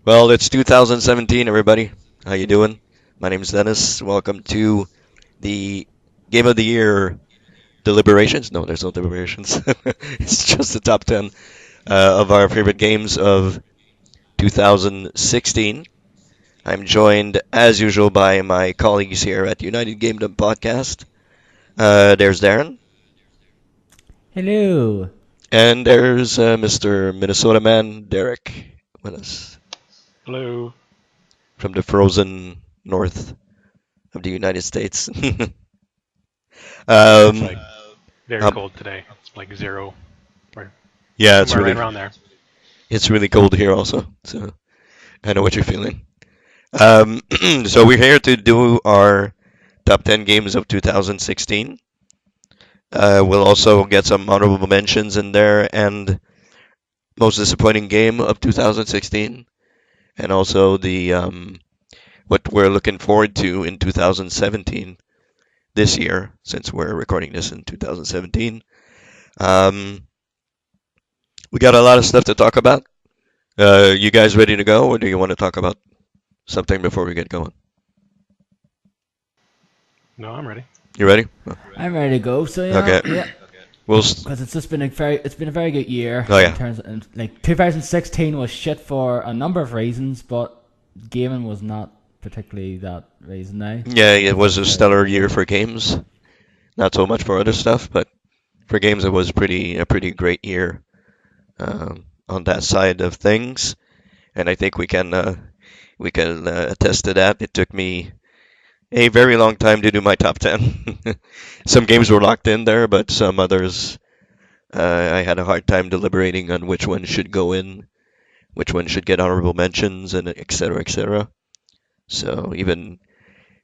Well, it's 2017, everybody. How you doing? My name's Dennis. Welcome to the Game of the Year deliberations. No, there's no deliberations. It's just the top 10 of our favorite games of 2016. I'm joined, as usual, by my colleagues here at United Gamedom podcast. There's Darren, Hello. and there's Mr. Minnesota Man, Derek, with us Hello. from the frozen north of the United States. Yeah, it's Um, like very um, cold today. It's like zero, or yeah, somewhere right around there. it's really cold here also, so I know what you're feeling. So we're here to do our top 10 games of 2016. We'll also get some honorable mentions in there and most disappointing game of 2016, and also the what we're looking forward to in 2017 this year, since we're recording this in 2017. Um, we got a lot of stuff to talk about. You guys ready to go, or do you want to talk about something before we get going? No, I'm ready. You ready? I'm ready to go. So Okay. yeah, We'll. because it's just been a very good year Oh in yeah. terms of, like 2016 was shit for a number of reasons, but gaming was not particularly that reason now. Yeah, it It was was a a very stellar good year year. for games. Not so much for other stuff, but for games it was pretty a pretty great year on that side of things. And I think we can attest to that. It took me a very long time to do my top 10. Some games were locked in there, but some others I had a hard time deliberating on which one should go in, which one should get honorable mentions, and et cetera, et cetera. So even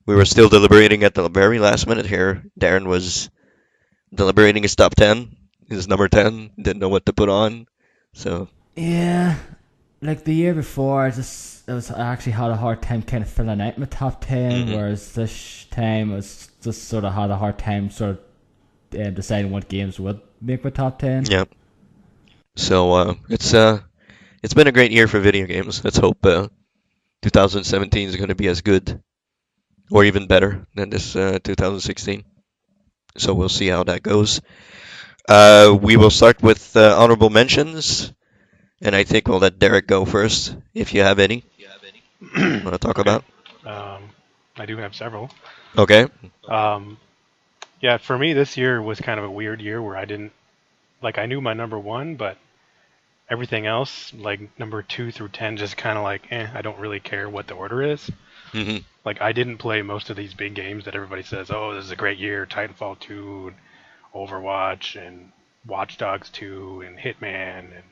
we were still deliberating at the very last minute here. Darren was deliberating his top 10, his number 10, didn't know what to put on. So, Yeah, like the year before, I actually had a hard time kind of filling out my top 10, hmm whereas this time I was just sort of had a hard time sort of deciding what games would make my top 10. yeah. So it's been a great year for video games. Let's hope 2017 is going to be as good or even better than this 2016. So we'll see how that goes. We will start with honorable mentions, and I think we'll let Derek go first if you have any you want to talk Okay. about. Um, I do have several. Okay. Um, yeah, for me, this year was kind of a weird year where I didn't like I knew my number one, but everything else, like number two through 10, just kind of like, I don't really care what the order is. hmm Like I didn't play most of these big games that everybody says, oh, this is a great year, Titanfall 2, and Overwatch, and Watch Dogs 2, and Hitman, and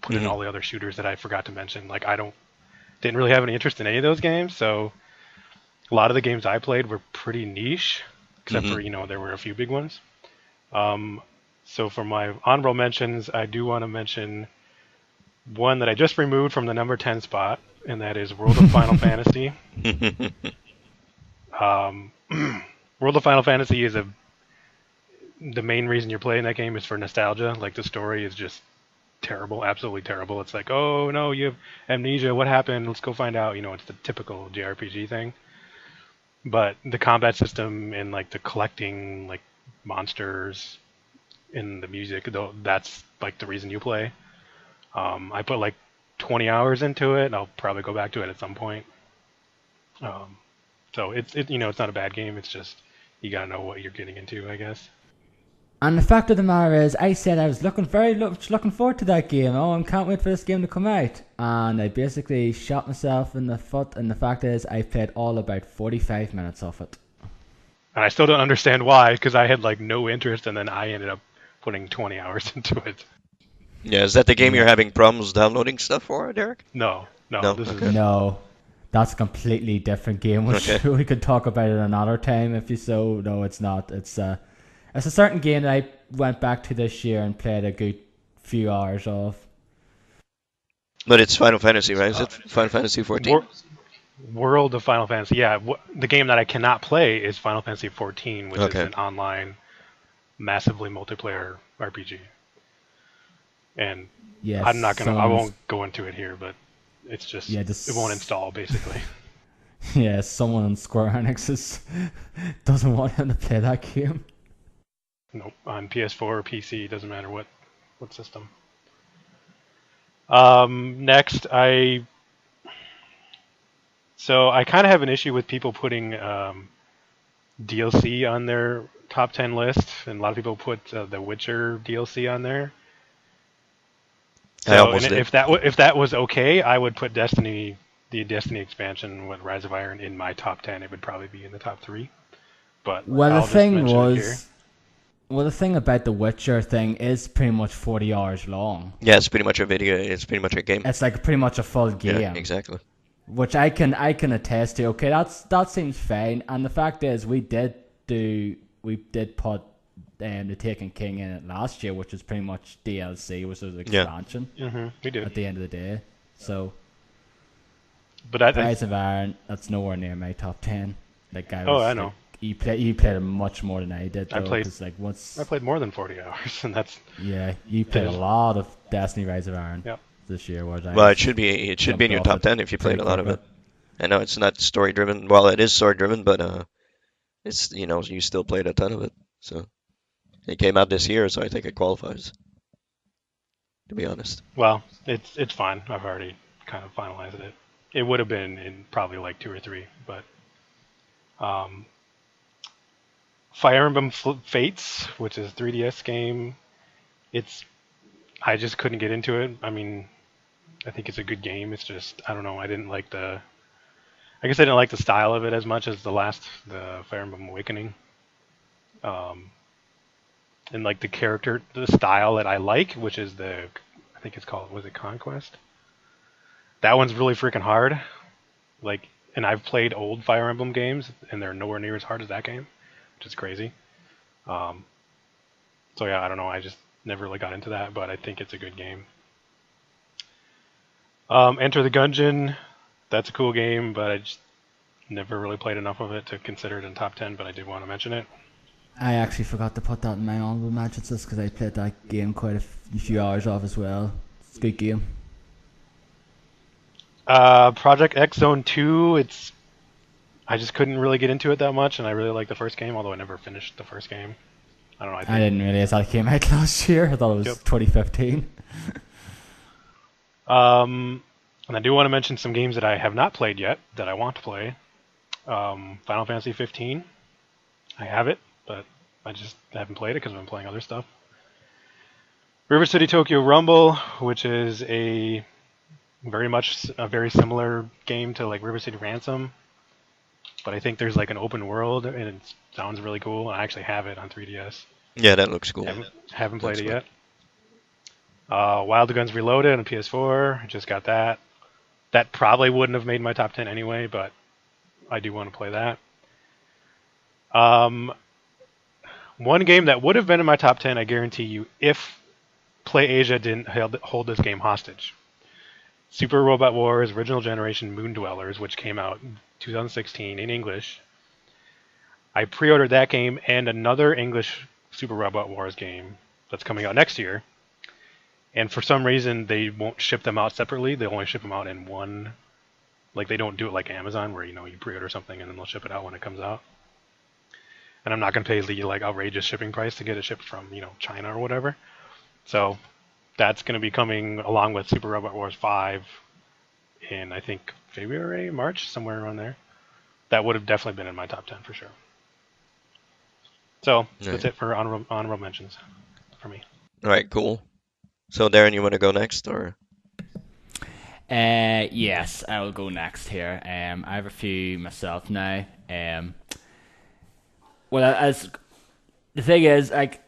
put in hmm all the other shooters that I forgot to mention. Like I don't didn't really have any interest in any of those games, so a lot of the games I played were pretty niche, except hmm for there were a few big ones. Um, so for my honorable mentions, I do want to mention one that I just removed from the number 10 spot, and that is World of Final Fantasy. Um, World of Final Fantasy is the main reason you're playing that game is for nostalgia. Like the story is just terrible, absolutely terrible. It's like, oh no, you have amnesia. What happened? Let's go find out. It's the typical JRPG thing. But the combat system and like the collecting like monsters in the music, though, that's like the reason you play. I put like 20 hours into it. I'll probably go back to it at some point. Um, so it's not a bad game. It's just you gotta know what you're getting into, I guess. And the fact of the matter is, I said I was very much looking forward to that game. Oh, I can't wait for this game to come out. And I basically shot myself in the foot. And the fact is, I played all about 45 minutes of it. And I still don't understand why, because I had like no interest, and then I ended up putting 20 hours into it. Yeah, is that the game you're Yeah. having problems downloading stuff for, Derek? No, no, No? this Okay. is No, that's a completely different game, Okay. which we could talk about it another time if you so. No, it's not. It's a certain game that I went back to this year and played a good few hours of. But it's Final Fantasy, right? Is it Final Fantasy 14? Wor- World of Final Fantasy. Yeah, the game that I cannot play is Final Fantasy 14, which is Okay. an online, massively multiplayer RPG. And Yes, I someone's won't go into it here, but It's just Yeah, it won't install basically. yeah, someone in Square Enix doesn't want him to play that game. Nope, on PS4 or PC, doesn't matter what system. Next, I kind of have an issue with people putting DLC on their top 10 list, and a lot of people put the Witcher DLC on there. I So, and almost did. if that was okay, I would put the Destiny expansion with Rise of Iron in my top 10. It would probably be in the top 3, but Well, the I'll just thing mention it here. was, well, the thing about the Witcher thing is pretty much 40 hours long. Yeah, it's pretty much a video. It's pretty much a game. It's like pretty much a full game. Yeah, exactly. Which I can attest to. Okay, that seems fine. And the fact is, we did put the Taken King in it last year, which was pretty much DLC, which was expansion. Yeah. We did at the end of the day. So, but Rise of Iron, that's nowhere near my top 10. Like I I know. He played it much more than I did. Though, I played 'cause, like once. I played more than 40 hours, and that's Yeah, you played a lot of Destiny Rise of Iron this year. Well, it should be in your top 10 if you played a lot of it. I know it's not story driven. Well, it is story driven, but it's you still played a ton of it. So it came out this year, so I think it qualifies. To be honest. Well, it's fine. I've already kind of finalized it. It would have been in probably like 2 or 3, but Fire Emblem Fates, which is a 3DS game, I just couldn't get into it. I mean, I think it's a good game. It's just I don't know. I guess I didn't like the style of it as much as the Fire Emblem Awakening. And like the style that I like, which is I think it's called, was it Conquest? That one's really freaking hard. Like, and I've played old Fire Emblem games, and they're nowhere near as hard as that game, which is crazy. So yeah, I don't know. I just never really got into that, but I think it's a good game. Enter the Gungeon, that's a cool game, but I just never really played enough of it to consider it in top 10, but I did want to mention it. I actually forgot to put that in my honorable mentions because I played that game quite a few hours of as well. It's a good game. Project X Zone 2, I just couldn't really get into it that much, and I really liked the first game, although I never finished the first game. I don't know. I didn't realize that came out last year. I thought it was 2015. And I do want to mention some games that I have not played yet that I want to play. Final Fantasy 15. I have it, but I just haven't played it because I've been playing other stuff. River City Tokyo Rumble, which is a very similar game to like River City Ransom, but I think there's like an open world and it sounds really cool. I actually have it on 3DS. Yeah, that looks cool. Haven't played it yet. Wild Guns Reloaded on PS4. I just got that. That probably wouldn't have made my top 10 anyway, but I do want to play that. One game that would have been in my top 10, I guarantee you, if PlayAsia didn't hold this game hostage. Super Robot Wars Original Generation Moon Dwellers, which came out in 2016 in English. I pre-ordered that game and another English Super Robot Wars game that's coming out next year. And for some reason, they won't ship them out separately. They only ship them out in one. Like, they don't do it like Amazon, where, you pre-order something and then they'll ship it out when it comes out. And I'm not going to pay the, outrageous shipping price to get it shipped from, China or whatever. So that's going to be coming along with Super Robot Wars 5 in, I think, February, March, somewhere around there. That would have definitely been in my top 10 for sure. So that's it for honorable mentions for me. All right, cool. So Darren, you want to go next, or? Yes, I will go next here. I have a few myself now. Well, as the thing is, like,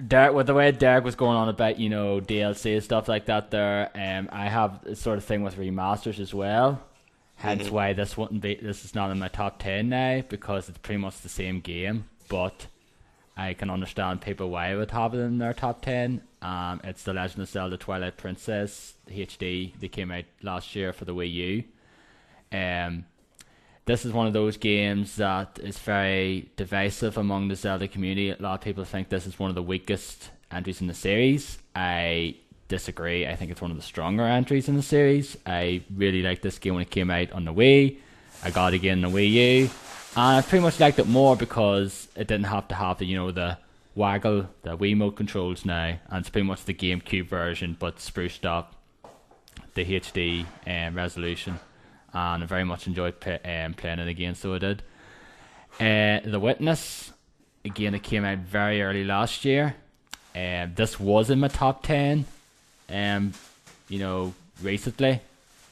Derek, with the way Derek was going on about DLC and stuff like that, I have a sort of thing with remasters as well. Hence why this is not in my top 10 now, because it's pretty much the same game, but I can understand people why would have it in their top 10. It's The Legend of Zelda Twilight Princess HD. They came out last year for the Wii U. This is one of those games that is very divisive among the Zelda community. A lot of people think this is one of the weakest entries in the series. I disagree. I think it's one of the stronger entries in the series. I really liked this game when it came out on the Wii. I got it again on the Wii U, and I pretty much liked it more because it didn't have to have the waggle, the Wiimote controls now, and it's pretty much the GameCube version but spruced up, the HD resolution, and I very much enjoyed playing it again, so I did. The Witness, again, it came out very early last year. This was in my top 10, recently,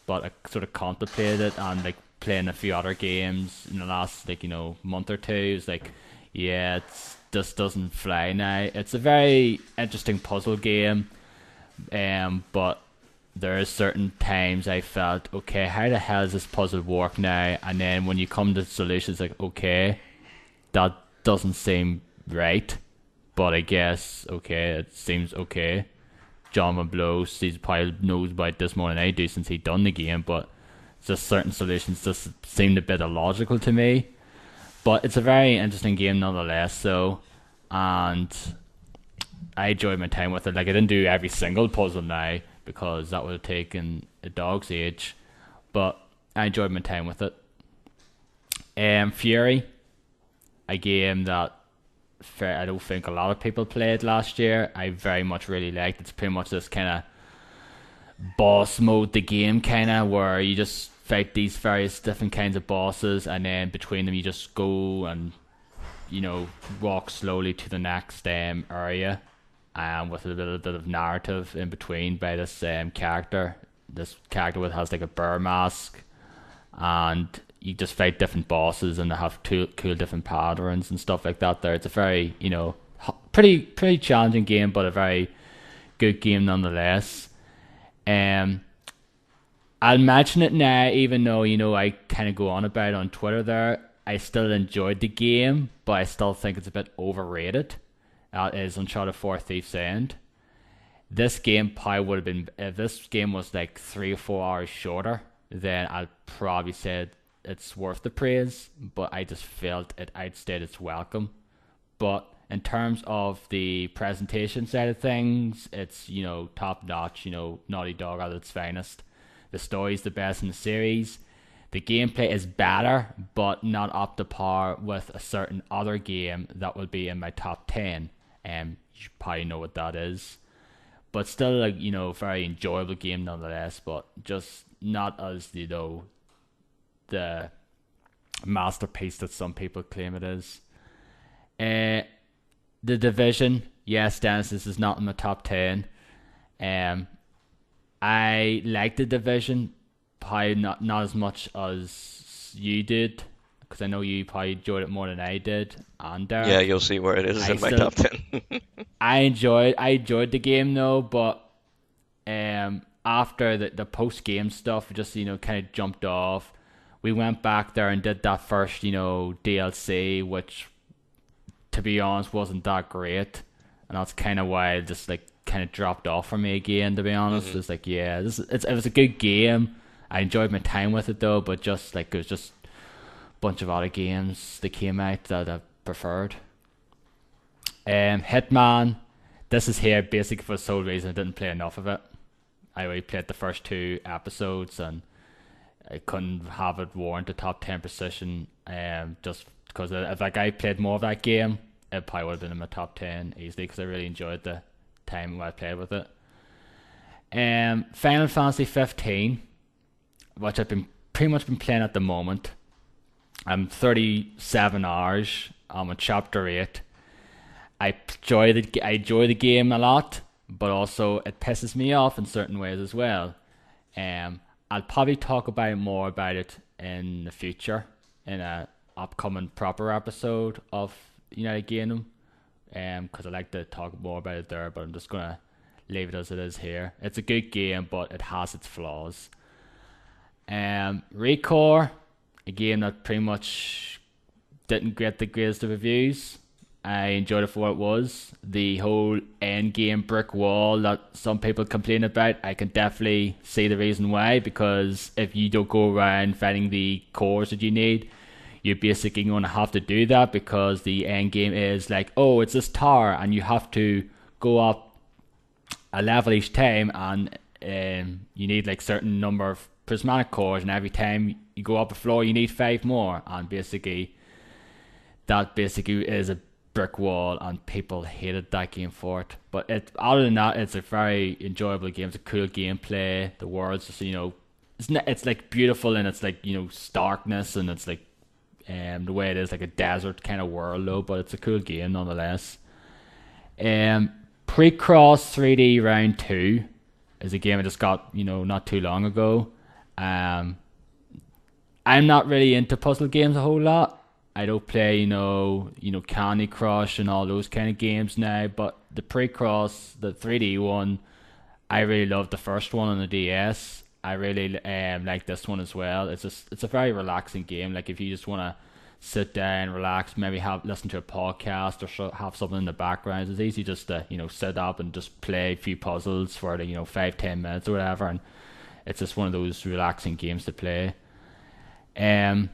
but I sort of contemplated it and like playing a few other games in the last month or two. It's like, yeah, this doesn't fly now. It's a very interesting puzzle game, but there are certain times I felt, okay, how the hell does this puzzle work now? And then when you come to solutions, like, okay, that doesn't seem right, but I guess, okay, it seems okay. John Mablow, he probably knows about this more than I do since he done the game, but just certain solutions just seemed a bit illogical to me. But it's a very interesting game nonetheless, so, and I enjoyed my time with it. Like, I didn't do every single puzzle now, because that would have taken a dog's age, but I enjoyed my time with it. Fury, a game that I don't think a lot of people played last year. I very much really liked. It's pretty much this kind of boss mode, the game kind of, where you just fight these various different kinds of bosses, and then between them you just go and walk slowly to the next area, with a little bit of narrative in between by this character. This character has like a bear mask, and you just fight different bosses, and they have cool different patterns and stuff like that. There, it's a very pretty challenging game, but a very good game nonetheless. I'll mention it now, even though I kind of go on about it on Twitter. There, I still enjoyed the game, but I still think it's a bit overrated. Is Uncharted 4 Thief's End. This game probably would have been, if this game was like 3 or 4 hours shorter, then I'd probably say it's worth the praise, but I just felt it outstayed its welcome. But in terms of the presentation side of things, it's top notch, Naughty Dog at its finest. The story's the best in the series. The gameplay is better, but not up to par with a certain other game that will be in my top 10. You probably know what that is. But still, very enjoyable game nonetheless, but just not as, the masterpiece that some people claim it is. The Division, yes, Dennis, this is not in the top 10. I like The Division, probably not as much as you did, because I know you probably enjoyed it more than I did. And yeah, you'll see where it is in my top 10. I enjoyed the game though, but after the post game stuff, just kind of jumped off. We went back there and did that first DLC, which, to be honest, wasn't that great, and that's kind of why it just kind of dropped off for me again. To be honest, It's like, yeah, it was a good game. I enjoyed my time with it though, but just it was just a bunch of other games that came out that I preferred. Hitman, this is here basically for the sole reason I didn't play enough of it. I only played the first 2 episodes, and I couldn't have it warrant a top 10 position. Just because if I played more of that game, it probably would have been in my top 10 easily, because I really enjoyed the time I played with it. Final Fantasy 15, which I've pretty much been playing at the moment. I'm 37 hours. I'm on chapter 8. I enjoy the game a lot, but also it pisses me off in certain ways as well. I'll probably talk more about it in the future, in a upcoming proper episode of United Gamedom, because I like to talk more about it there, but I'm just gonna leave it as it is here. It's a good game, but it has its flaws. Recore, a game that pretty much didn't get the greatest of reviews. I enjoyed it for what it was. The whole end game brick wall that some people complain about, I can definitely see the reason why, because if you don't go around finding the cores that you need, you're basically going to have to do that, because the end game is like, oh, it's this tower, and you have to go up a level each time, and you need like certain number of prismatic cores, and every time you go up a floor, you need 5 more, and basically that basically is a brick wall, and people hated that game for it. But other than that, it's a very enjoyable game. It's a cool gameplay. The world's just it's like beautiful, and it's like starkness, and it's like the way it is like a desert kind of world though. But it's a cool game nonetheless. Um, Pre-Cross 3D Round 2 is a game I just got not too long ago. Um, I'm not really into puzzle games a whole lot. I don't play, Candy Crush and all those kind of games now. But the Pre-Cross, the 3D one, I really loved the first one on the DS. I really like this one as well. It's a very relaxing game. Like if you just want to sit down, relax, maybe listen to a podcast or have something in the background. It's easy just to sit up and just play a few puzzles for 5-10 minutes or whatever, and it's just one of those relaxing games to play. Um,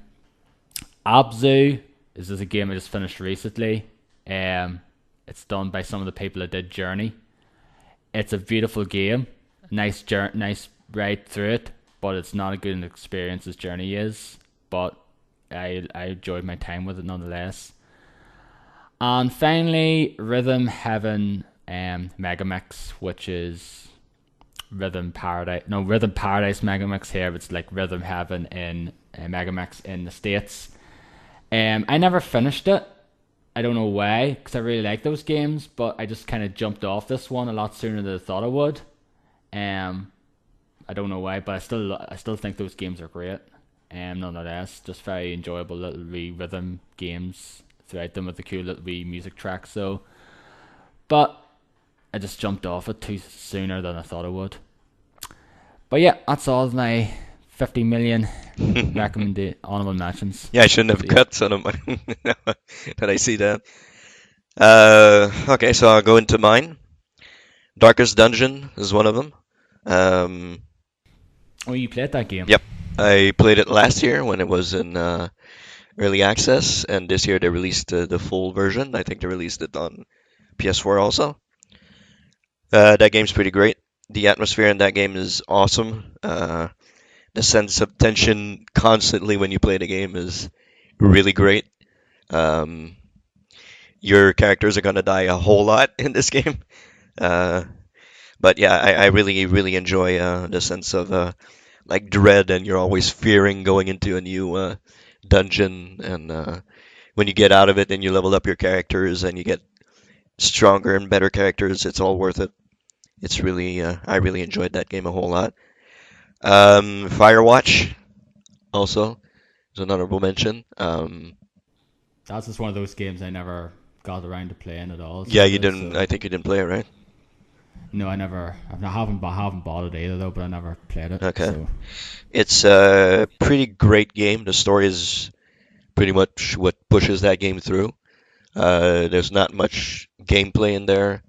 Abzu is just a game I just finished recently. It's done by some of the people that did Journey. It's a beautiful game, nice ride through it, but it's not a good an experience as Journey is. But I enjoyed my time with it nonetheless. And finally, Rhythm Heaven Megamix, which is Rhythm Paradise. No, Rhythm Paradise Megamix here. It's like Rhythm Heaven in Megamix in the States. I never finished it. I don't know why, because I really like those games, but I just kind of jumped off this one a lot sooner than I thought I would. I don't know why, but I still think those games are great. Nonetheless, just very enjoyable little wee rhythm games throughout them with the cool little wee music tracks. So, but I just jumped off it too sooner than I thought I would. But yeah, that's all of my 50 million recommended honorable mentions. Yeah, I shouldn't have So, yeah. cut some of mine. Did I see that? Okay, so I'll go into mine. Darkest Dungeon is one of them. Um, Oh, you played that game? yep, I played it last year when it was in early access, and this year they released the full version. I think they released it on PS4 also. That game's pretty great. The atmosphere in that game is awesome. The sense of tension constantly when you play the game is really great. Um, your characters are gonna die a whole lot in this game. Uh, but yeah, I really, really enjoy the sense of like dread, and you're always fearing going into a new dungeon. And when you get out of it and you level up your characters and you get stronger and better characters, it's all worth it. It's really, I really enjoyed that game a whole lot. Firewatch also is an honorable mention. That's just one of those games I never got around to playing at all. Yeah, you Sadly, didn't. so I think you didn't play it, right? no, I haven't bought it either though, but I never played it. Okay. So It's a pretty great game. The story is pretty much what pushes that game through. There's not much gameplay in there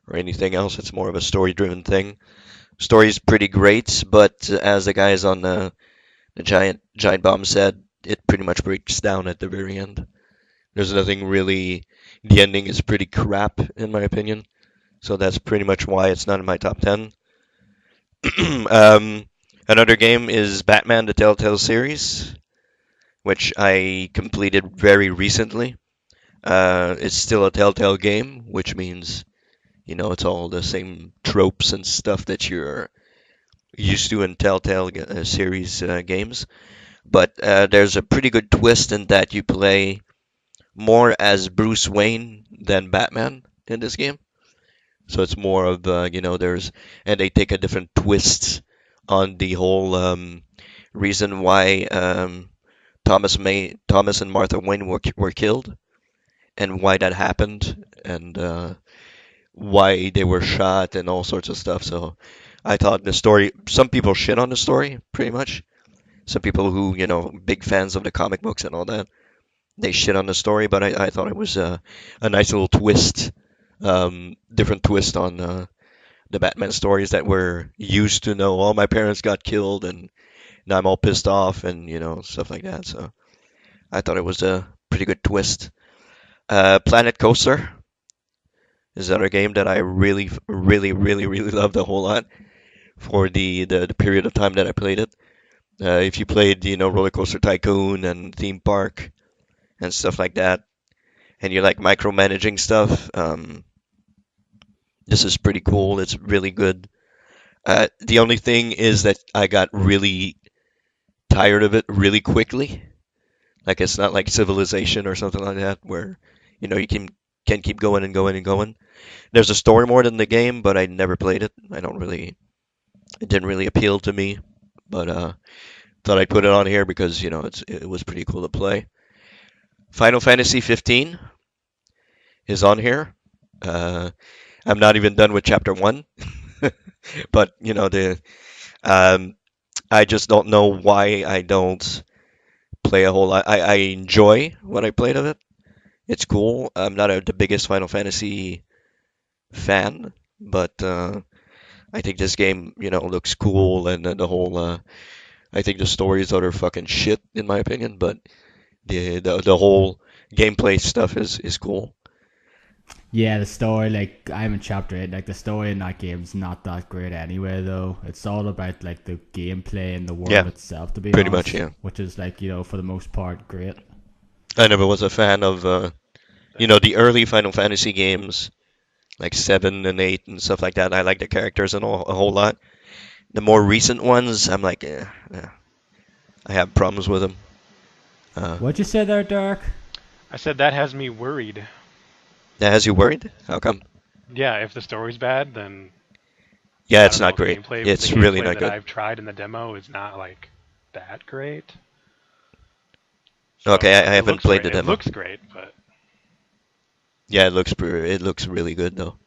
or anything else. It's more of a story-driven thing. Story's pretty great, but as the guys on the Giant Bomb said, it pretty much breaks down at the very end. There's nothing really. The ending is pretty crap, in my opinion. So that's pretty much why it's not in my top 10. um, Another game is Batman: The Telltale Series, which I completed very recently. It's still a Telltale game, which means, it's all the same tropes and stuff that you're used to in Telltale series games. But there's a pretty good twist in that you play more as Bruce Wayne than Batman in this game. So it's more of and they take a different twist on the whole reason why Thomas and Martha Wayne were killed, and why that happened, and why they were shot, and all sorts of stuff. So I thought the story. Some people shit on the story, pretty much. Some people who big fans of the comic books and all that, they shit on the story, but I thought it was a nice little twist, different twist on the Batman stories that we're used to know. All my parents got killed, and now I'm all pissed off, and stuff like that. So I thought it was a pretty good twist. Planet Coaster is another game that I really, really, really, really loved a whole lot for the period of time that I played it. If you played, Roller Coaster Tycoon and Theme Park and stuff like that, and you like micromanaging stuff, this is pretty cool. It's really good. The only thing is that I got really tired of it really quickly. Like it's not like Civilization or something like that where you can keep going and going and going. There's a story more than the game, but I never played it. It didn't really appeal to me. But thought I'd put it on here because it was pretty cool to play. Final Fantasy 15 is on here. Uh, I'm not even done with chapter one, but the I just don't know why I don't play a whole lot. I enjoy what I played of it. It's cool. I'm not the biggest Final Fantasy fan, but I think this game, looks cool, and the whole. I think the story is utter fucking shit in my opinion, but the whole gameplay stuff is cool. Yeah, the story, like, I'm in chapter 8, like, the story in that game's not that great anyway, though. It's all about, like, the gameplay and the world Yeah, itself, to be pretty much, honest, yeah. which is, like, for the most part, great. I never was a fan of the early Final Fantasy games, like 7 and 8 and stuff like that. I like the characters and a whole lot. The more recent ones, I'm like, I have problems with them. What'd you say there, Derek? I said that has me worried. That has you worried? How come? Yeah, if the story's bad, then Yeah, I it's don't know not if great. gameplay, It's the really gameplay not that good. I've tried in the demo is not like that great. Okay, So I it haven't looks played great. the It demo. looks great, but Yeah, it looks really good though.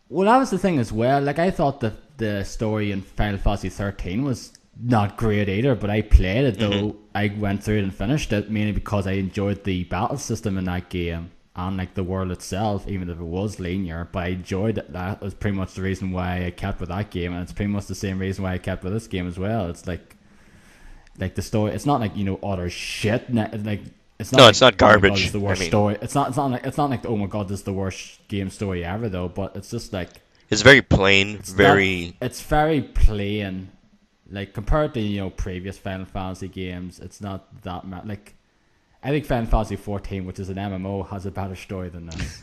Well, that was the thing as well. Like, I thought the story in Final Fantasy 13 was not great either, but I played it, Hmm. though. I went through it and finished it, mainly because I enjoyed the battle system in that game and, like, the world itself, even if it was linear. But I enjoyed it. That was pretty much the reason why I kept with that game, and it's pretty much the same reason why I kept with this game as well. It's like the story. It's not like utter shit. Like, it's not No, like, it's not oh my god, this garbage. is the I worst mean, story. It's not like oh my god, this is the worst game story ever, though. But it's just like it's very plain, it's very. it's very plain. Like, compared to previous Final Fantasy games, it's not that like, I think Final Fantasy 14, which is an MMO, has a better story than this.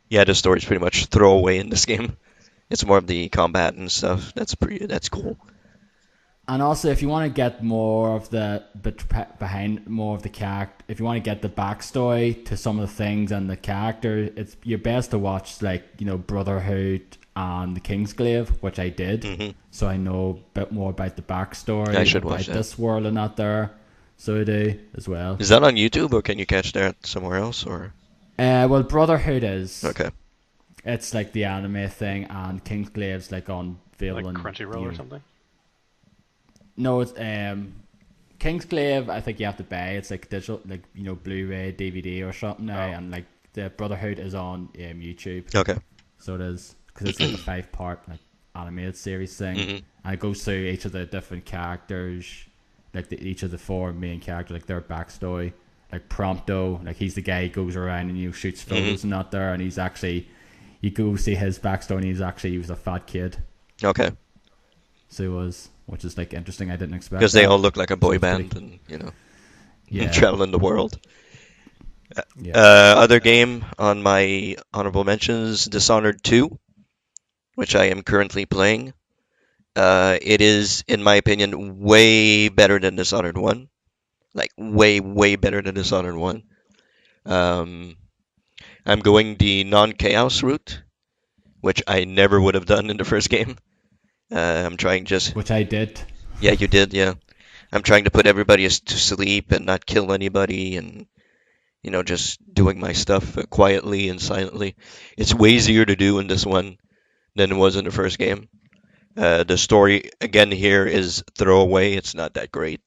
Yeah, the story's pretty much throwaway in this game. It's more of the combat and stuff. That's cool. And also, if you want to get more of the behind more of the character, if you want to get the backstory to some of the things and the character, it's your best to watch, like, Brotherhood and the Kingsglaive, which I did. Hmm. So I know a bit more about the backstory I should about watch that. this world and that there. So I do as well. Is that on YouTube or can you catch that somewhere else or? Well, Brotherhood is. Okay. It's like the anime thing, and Kingsglaive's like on like Valen. Crunchyroll or something. No, it's Kingsglaive. I think you have to buy. It's like digital, like Blu-ray, DVD, or something now, Oh. and like the Brotherhood is on YouTube. Okay. So it is, because it's like a 5-part like animated series thing, Hmm. and it goes through each of the different characters, like each of the 4 main characters, like their backstory. Like Prompto, like he's the guy who goes around and shoots photos and not there, and he's actually, you go see his backstory, and he was a fat kid. Okay. So he was, which is like interesting. I didn't expect Because they that. all look like a boy So it's band pretty- and Yeah, traveling the world. yeah. Other game on my honorable mentions, Dishonored 2, which I am currently playing. It is, in my opinion, way better than Dishonored 1. Like, way, way better than Dishonored 1. Um, I'm going the non-chaos route, which I never would have done in the first game. I'm trying just... Which I did. Yeah, you did, yeah. I'm trying to put everybody to sleep and not kill anybody and, just doing my stuff quietly and silently. It's way easier to do in this one than it was in the first game. The story, again, here is throwaway. It's not that great.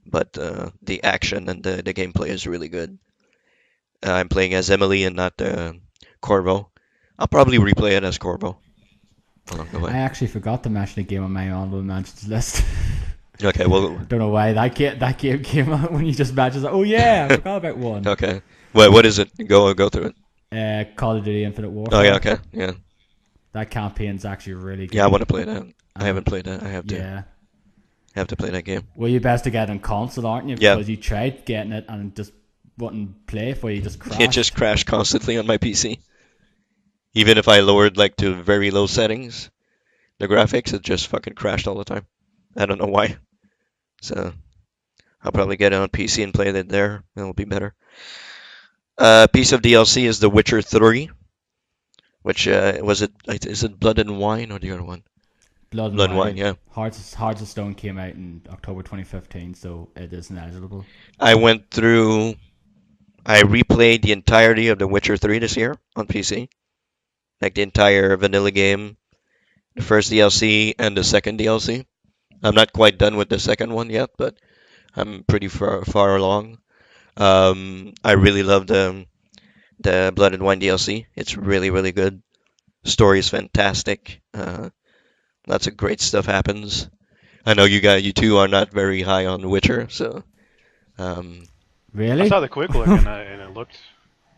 But the action and the gameplay is really good. I'm playing as Emily and not Corvo. I'll probably replay it as Corvo along the I way. actually forgot to mention a game on my honorable mentions list. Okay, well, Don't know why that game came out when you just mentioned. Oh yeah, I forgot about one. okay. What is it? Go through it. Call of Duty Infinite Oh yeah, Warfare. okay, yeah, That campaign's actually really yeah. I good. want to play that. I And haven't played that. I yeah. have to play that game. Well, you're best to get it on console, aren't you? Yeah, Because you tried getting it and just wouldn't play for you, just it just crashed. crashed constantly on my PC. Even if I lowered like to very low settings, the graphics it just fucking crashed all the time. I don't know why. So I'll probably get it on PC and play it there. It'll be better. Piece of DLC is The Witcher 3, which was it? Is it Blood and Wine or the other one? Blood and Blood and Wine, Wine. yeah. Hearts of Stone came out in October 2015, so it isn't eligible. I went through. I replayed the entirety of The Witcher 3 this year on PC, like the entire vanilla game, the first DLC and the second DLC. I'm not quite done with the second one yet, but I'm pretty far along. I really love the Blood and Wine DLC. It's really good. Story is fantastic. Lots of great stuff happens. I know you two are not very high on Witcher, so um, I Really? saw the quick look and it looked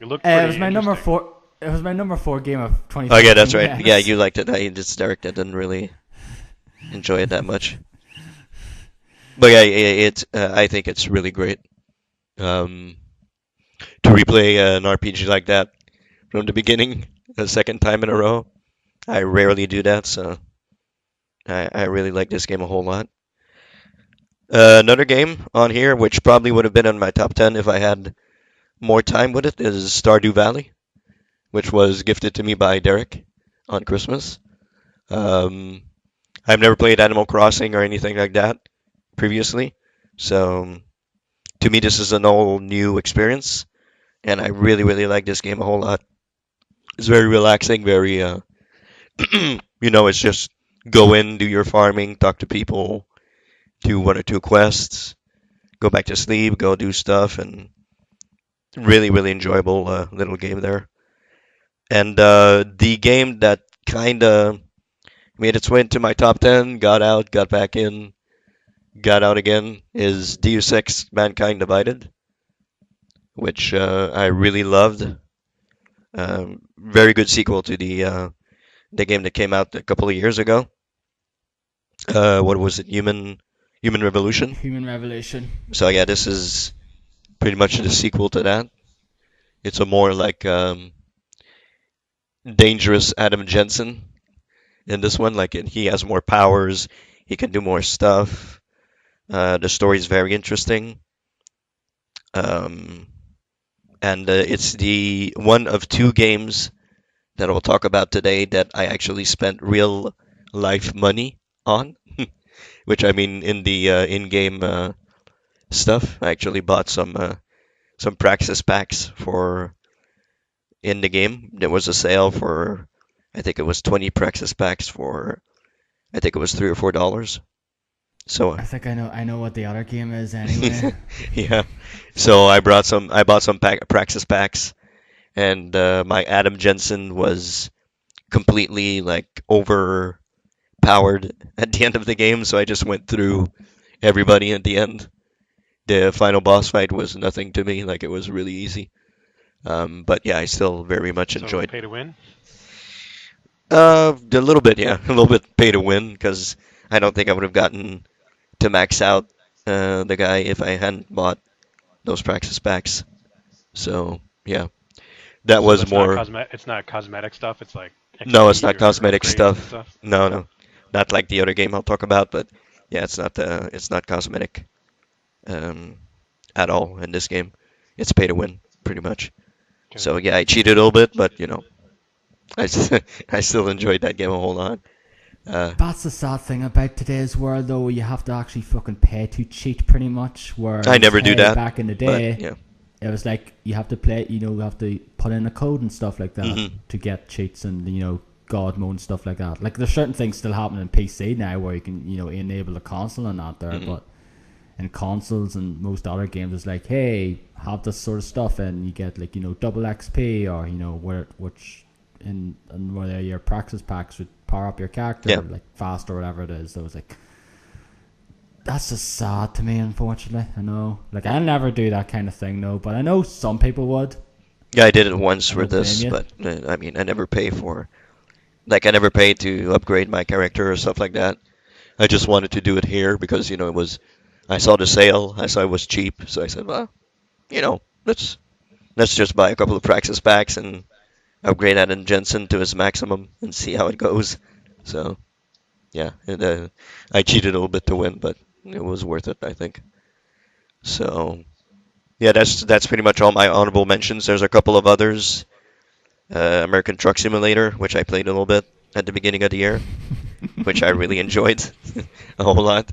It pretty was my number interesting. 4. It was my number 4 game of oh yeah, that's 2015. right. Yeah, Yes. you liked it. It's Derek that didn't really enjoy it that much. But yeah, I think it's really great um, to replay an RPG like that from the beginning a second time in a row. I rarely do that, so I really like this game a whole lot. Another game on here, which probably would have been on my top 10 if I had more time with it, is Stardew Valley, which was gifted to me by Derek on Christmas. Um, I've never played Animal Crossing or anything like that previously, so to me this is an all new experience, and I really like this game a whole lot. It's very relaxing, very it's just go in, do your farming, talk to people, do one or two quests, go back to sleep, go do stuff, and really enjoyable little game there. And the game that kind of made its way into my top 10, got out, got back in, got out again, is Deus Ex Mankind Divided, which I really loved. Very good sequel to the game that came out a couple of years ago. What was it? Human Revolution. Human Revelation. So yeah, this is pretty much the sequel to that. It's a more like dangerous Adam Jensen in this one. Like he has more powers, he can do more stuff. The story is very interesting, um, and it's the one of two games that I'll talk about today that I actually spent real life money on. Which I mean, in the in-game stuff, I actually bought some Praxis packs for in the game. There was a sale for, I think it was 20 Praxis packs for, I think it was $3 or $4. So I think I know what the other game is anyway. yeah, so I bought some Praxis packs, and my Adam Jensen was completely like overpowered at the end of the game. So I just went through everybody at the end. The final boss fight was nothing to me. Like it was really easy. But yeah, I still very much So enjoyed. pay to win. A little bit, yeah, a little bit pay to win because I don't think I would have gotten to max out the guy if I hadn't bought those Praxis packs. So yeah, that So was that's not more. cosmetic. It's not cosmetic stuff. It's like No, it's XP not or cosmetic upgrades and stuff. stuff. No, no, not like the other game I'll talk about. But yeah, it's not cosmetic um, at all in this game. It's pay to win pretty much. Okay. So yeah, I cheated a little bit, but I still enjoyed that game a whole lot. Uh, That's the sad thing about today's world, though. You have to actually fucking pay to cheat, pretty much. I Whereas, never do hey, that, back in the but day, yeah. it was like you have to play. You have to put in a code and stuff like that Hmm. to get cheats and God mode and stuff like that. Like there's certain things still happening in PC now where you can enable the console and that there, Hmm. but in consoles and most other games, it's like, hey, have this sort of stuff and you get like double XP or which and whether your praxis packs would power up your character Yeah. like fast or whatever it is. So it's like that's just sad to me, unfortunately. I know, like I'll never do that kind of thing, no, but I know some people would. Yeah, I did it once I for don't blame this, you. but I mean, I never pay for like I never paid to upgrade my character or stuff like that. I just wanted to do it here because it was I saw the sale, I saw it was cheap, so I said, well, let's just buy a couple of practice packs and upgrade Adam Jensen to his maximum and see how it goes. So yeah, I cheated a little bit to win, but it was worth it, I think. So yeah, that's pretty much all my honorable mentions. There's a couple of others. American Truck Simulator, which I played a little bit at the beginning of the year, which I really enjoyed a whole lot.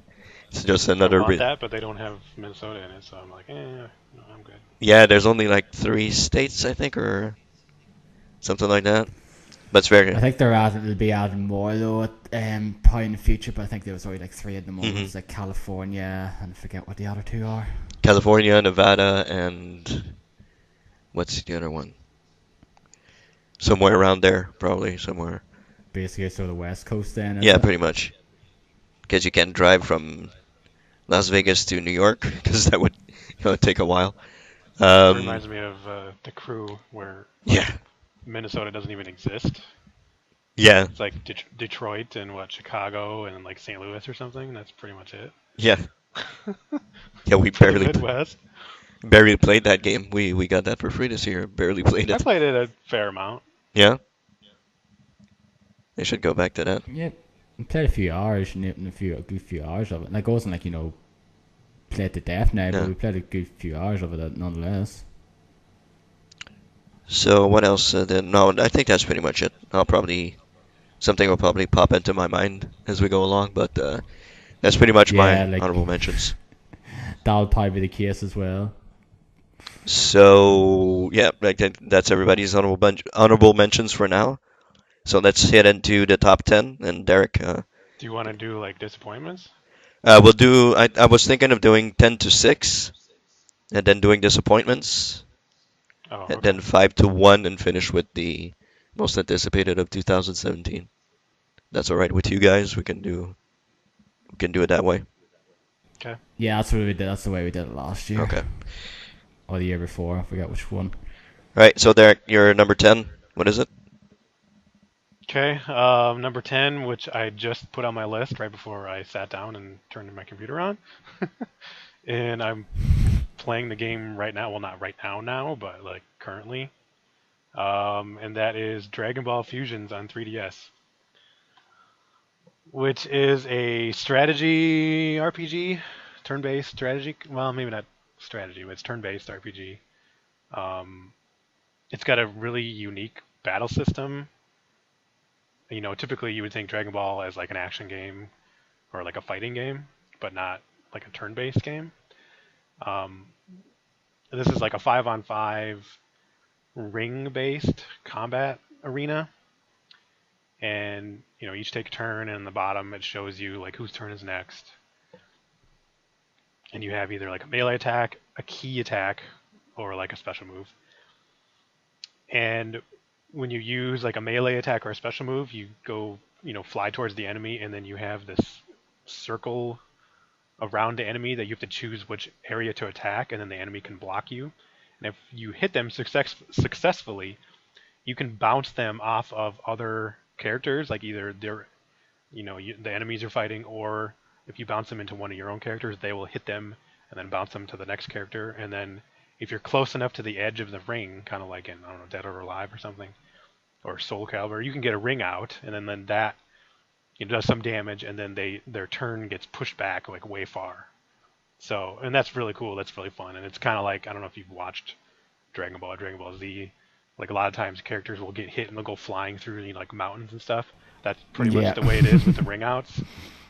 It's just I another. want that, but they don't have Minnesota in it, so I'm like, no, I'm good. Yeah, there's only like 3 states, I think, or something like that. But it's very. I think they'll be adding more though, probably in the future. But I think there was already like three at the moment. hmm It's like California, and I forget what the other two are. California, Nevada, and what's the other one? Somewhere around there, probably somewhere. Basically, sort of the West Coast, then, is Yeah, it? pretty much. Because you can't drive from Las Vegas to New York, because that would take a while. It Um, reminds me of the Crew, where like yeah, Minnesota doesn't even exist. yeah, It's like Detroit and what Chicago and like St. Louis or something. That's pretty much it yeah, yeah. We for the barely Midwest. barely played that game. We got that for free this year. Barely played I it. played it a fair amount. Yeah, they should go back to that. Yeah, we played a few hours, and a good few hours of it. Like it wasn't like played to death now, but Yeah. we played a good few hours of it nonetheless. So what else? Then no, I think that's pretty much it. Something will probably pop into my mind as we go along, but that's pretty much Yeah, my like honorable mentions. that'll probably be the case as well. So yeah, that's everybody's honorable mentions for now. So let's head into the top 10. And Derek, Do you want to do like disappointments? we'll do. I was thinking of doing 10 to 6, and then doing disappointments, Oh, and okay. then 5 to 1, and finish with the most anticipated of 2017. That's all right with you guys. We can do it that way. Okay. Yeah, that's what we did. That's the way we did it last year Okay. or the year before. I forget which one. All right. So Derek, you're number 10. What is it? Okay. Number 10, which I just put on my list right before I sat down and turned my computer on. And I'm playing the game right now. Well, not right now, but like currently. And that is Dragon Ball Fusions on 3DS, which is a strategy RPG, turn-based strategy. Well, maybe not strategy, but it's turn-based RPG. Um, it's got a really unique battle system. Typically you would think Dragon Ball as like an action game or like a fighting game, but not like a turn-based game. Um, this is like a 5-on-5 ring-based combat arena, and each take a turn, and in the bottom it shows you like whose turn is next, and you have either like a melee attack, a key attack, or like a special move. And when you use like a melee attack or a special move, you go fly towards the enemy, and then you have this circle around the enemy that you have to choose which area to attack, and then the enemy can block you. And if you hit them successfully, you can bounce them off of other characters, like either the enemies you're fighting, or if you bounce them into one of your own characters, they will hit them and then bounce them to the next character. And then if you're close enough to the edge of the ring, kind of like in I don't know Dead or Alive or something, or Soul Calibur, you can get a ring out, and then that does some damage, and then their turn gets pushed back like way far. So, and that's really cool. That's really fun, and it's kind of like I don't know if you've watched Dragon Ball or Dragon Ball Z. Like a lot of times, characters will get hit and they'll go flying through like mountains and stuff. That's pretty much Yeah. the way it is with the ring outs.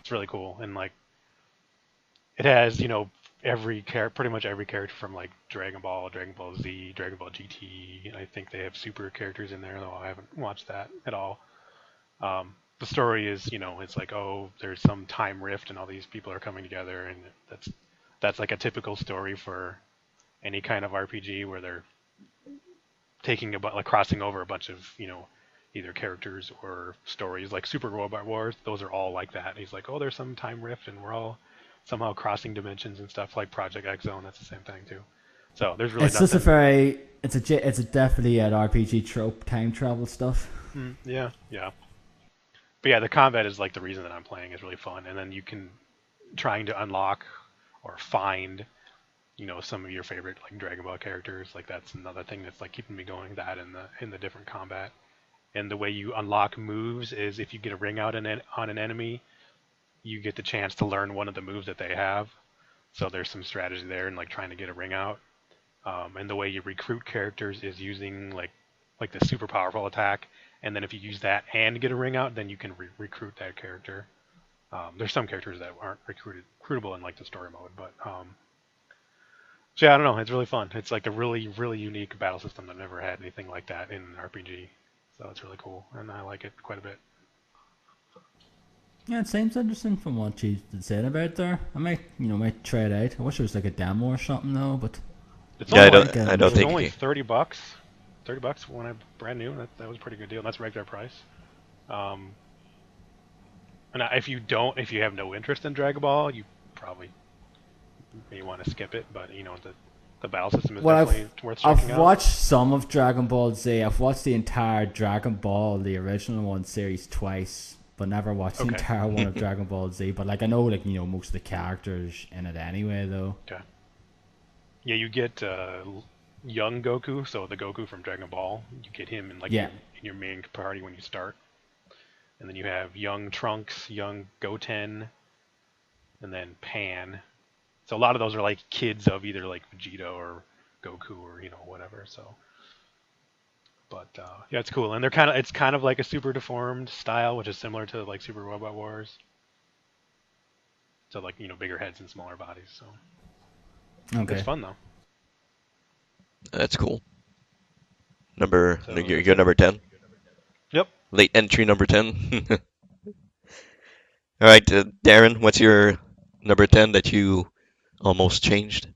It's really cool, and like it has pretty much every character from like Dragon Ball, Dragon Ball Z, Dragon Ball GT. I think they have super characters in there, though I haven't watched that at all. The story is, it's like, oh, there's some time rift and all these people are coming together, and that's like a typical story for any kind of RPG where they're taking about like crossing over a bunch of either characters or stories. Like Super Robot Wars, those are all like that. And he's like, oh, there's some time rift and we're all somehow crossing dimensions and stuff. Like Project X Zone, that's the same thing too. So there's really It's just nothing. it's a definitely an RPG trope, time travel stuff. Yeah, yeah. But yeah, the combat is like the reason that I'm playing is really fun, and then you can trying to unlock or find, some of your favorite like Dragon Ball characters. Like that's another thing that's like keeping me going. That in the different combat, and the way you unlock moves is if you get a ring out on an enemy, you get the chance to learn one of the moves that they have. So there's some strategy there and like trying to get a ring out. And the way you recruit characters is using like the super powerful attack, and then if you use that and get a ring out, then you can recruit that character. There's some characters that aren't recruitable in like the story mode, but so yeah, I don't know. It's really fun. It's like a really really unique battle system. I've never had anything like that in an RPG, so it's really cool, and I like it quite a bit. Yeah, it seems interesting from what you said about there. I might try it out. I wish it was like a demo or something though, but It's Yeah, only like I it don't was think only you. $30. $30 when I brand new. That was a pretty good deal. That's regular price. Um, and if you have no interest in Dragon Ball, you probably may want to skip it. But the battle system is well, definitely worth checking I've out. watched some of Dragon Ball Z. I've watched the entire Dragon Ball, the original one series twice, but never watched the Okay. entire one of Dragon Ball Z. But like I know most of the characters in it anyway though. Okay. Yeah, you get young Goku, so the Goku from Dragon Ball. You get him in like Yeah. in your main party when you start, and then you have young Trunks, young Goten, and then Pan. So a lot of those are like kids of either like Vegeta or Goku or whatever. So, but yeah, it's cool, and it's kind of like a super deformed style, which is similar to like Super Robot Wars. So like bigger heads and smaller bodies. So it's Okay. fun though. That's cool. So that's You're it. number 10. Yep. Late entry number 10. All right, Darren, what's your number 10 that you almost changed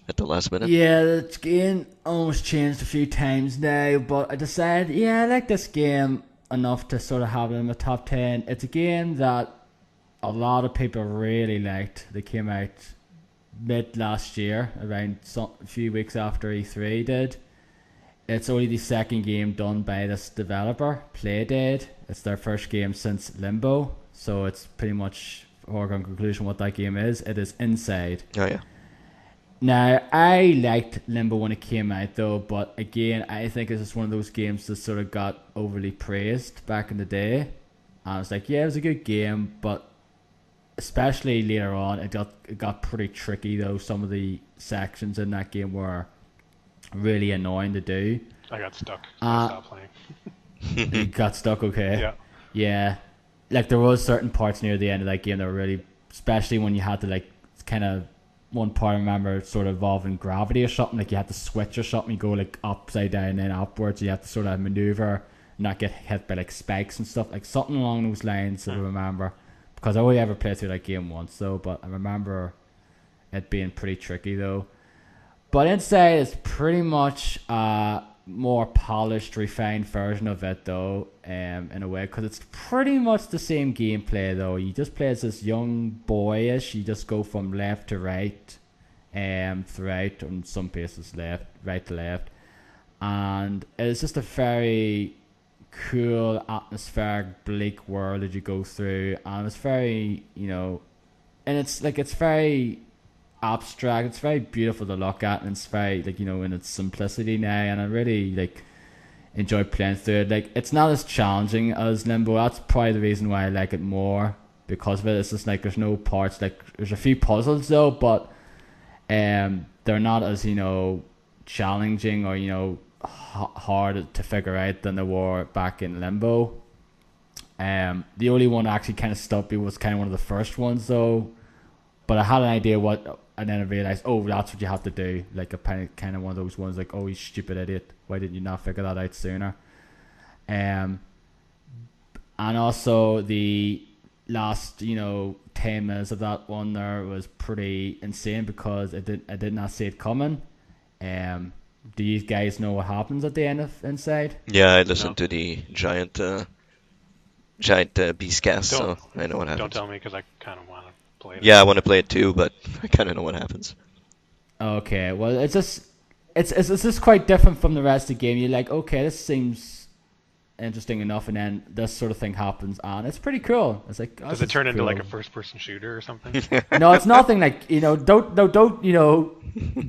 at the last minute? Yeah, the game almost changed a few times now, but I decided, yeah, I like this game enough to sort of have it in my top 10. It's a game that a lot of people really liked. They came out mid last year, around a few weeks after E3 did. It's only the second game done by this developer, Playdead. It's their first game since Limbo, so it's pretty much foregone conclusion what that game is. It is Inside. Oh yeah. Now, I liked Limbo when it came out, though, but again, I think it's just one of those games that sort of got overly praised back in the day. And I was like, yeah, it was a good game, but especially later on, it got pretty tricky, though. Some of the sections in that game were really annoying to do. I got stuck. So I Uh, stopped playing. you got stuck, okay? Yeah. Yeah. Like, there was certain parts near the end of that game that were really, especially when you had to, like, kind of, one part I remember sort of involving gravity or something, like you had to switch or something, you go like upside down and then upwards, you have to sort of maneuver and not get hit by like spikes and stuff, like something along those lines that I remember, because I only ever played through that game once though, but I remember it being pretty tricky though. But Inside is pretty much a more polished, refined version of it though, in a way, because it's pretty much the same gameplay though. You just play as this young boyish. You just go from left to right, throughout, in some places right to left, and it's just a very cool, atmospheric, bleak world that you go through, and it's very, and it's very abstract. It's very beautiful to look at, and it's very like in its simplicity now. And I really like enjoy playing through it. Like it's not as challenging as Limbo. That's probably the reason why I like it more because of it. It's just like there's no parts. Like there's a few puzzles though, but they're not as challenging or hard to figure out than they were back in Limbo. The only one that actually kind of stopped me was kind of one of the first ones though, but I had an idea what, and then I realized, oh, that's what you have to do. Like a kind of one of those ones, like, oh, you stupid idiot, why didn't you not figure that out sooner? And also the last 10 minutes of that one there was pretty insane because I did not see it coming. Do you guys know what happens at the end of Inside? Yeah, I listened No. to the beast cast, so Don't I know what don't happens. tell me because I kind of want to play it. Yeah, I want to play it too, but I kind of know what happens. Okay, well, it's just it's just quite different from the rest of the game. You're like, okay, this seems interesting enough, and then this sort of thing happens, and it's pretty cool. It's like, oh, Does this it is turn into like cool. a first-person shooter or something? No, it's nothing like, don't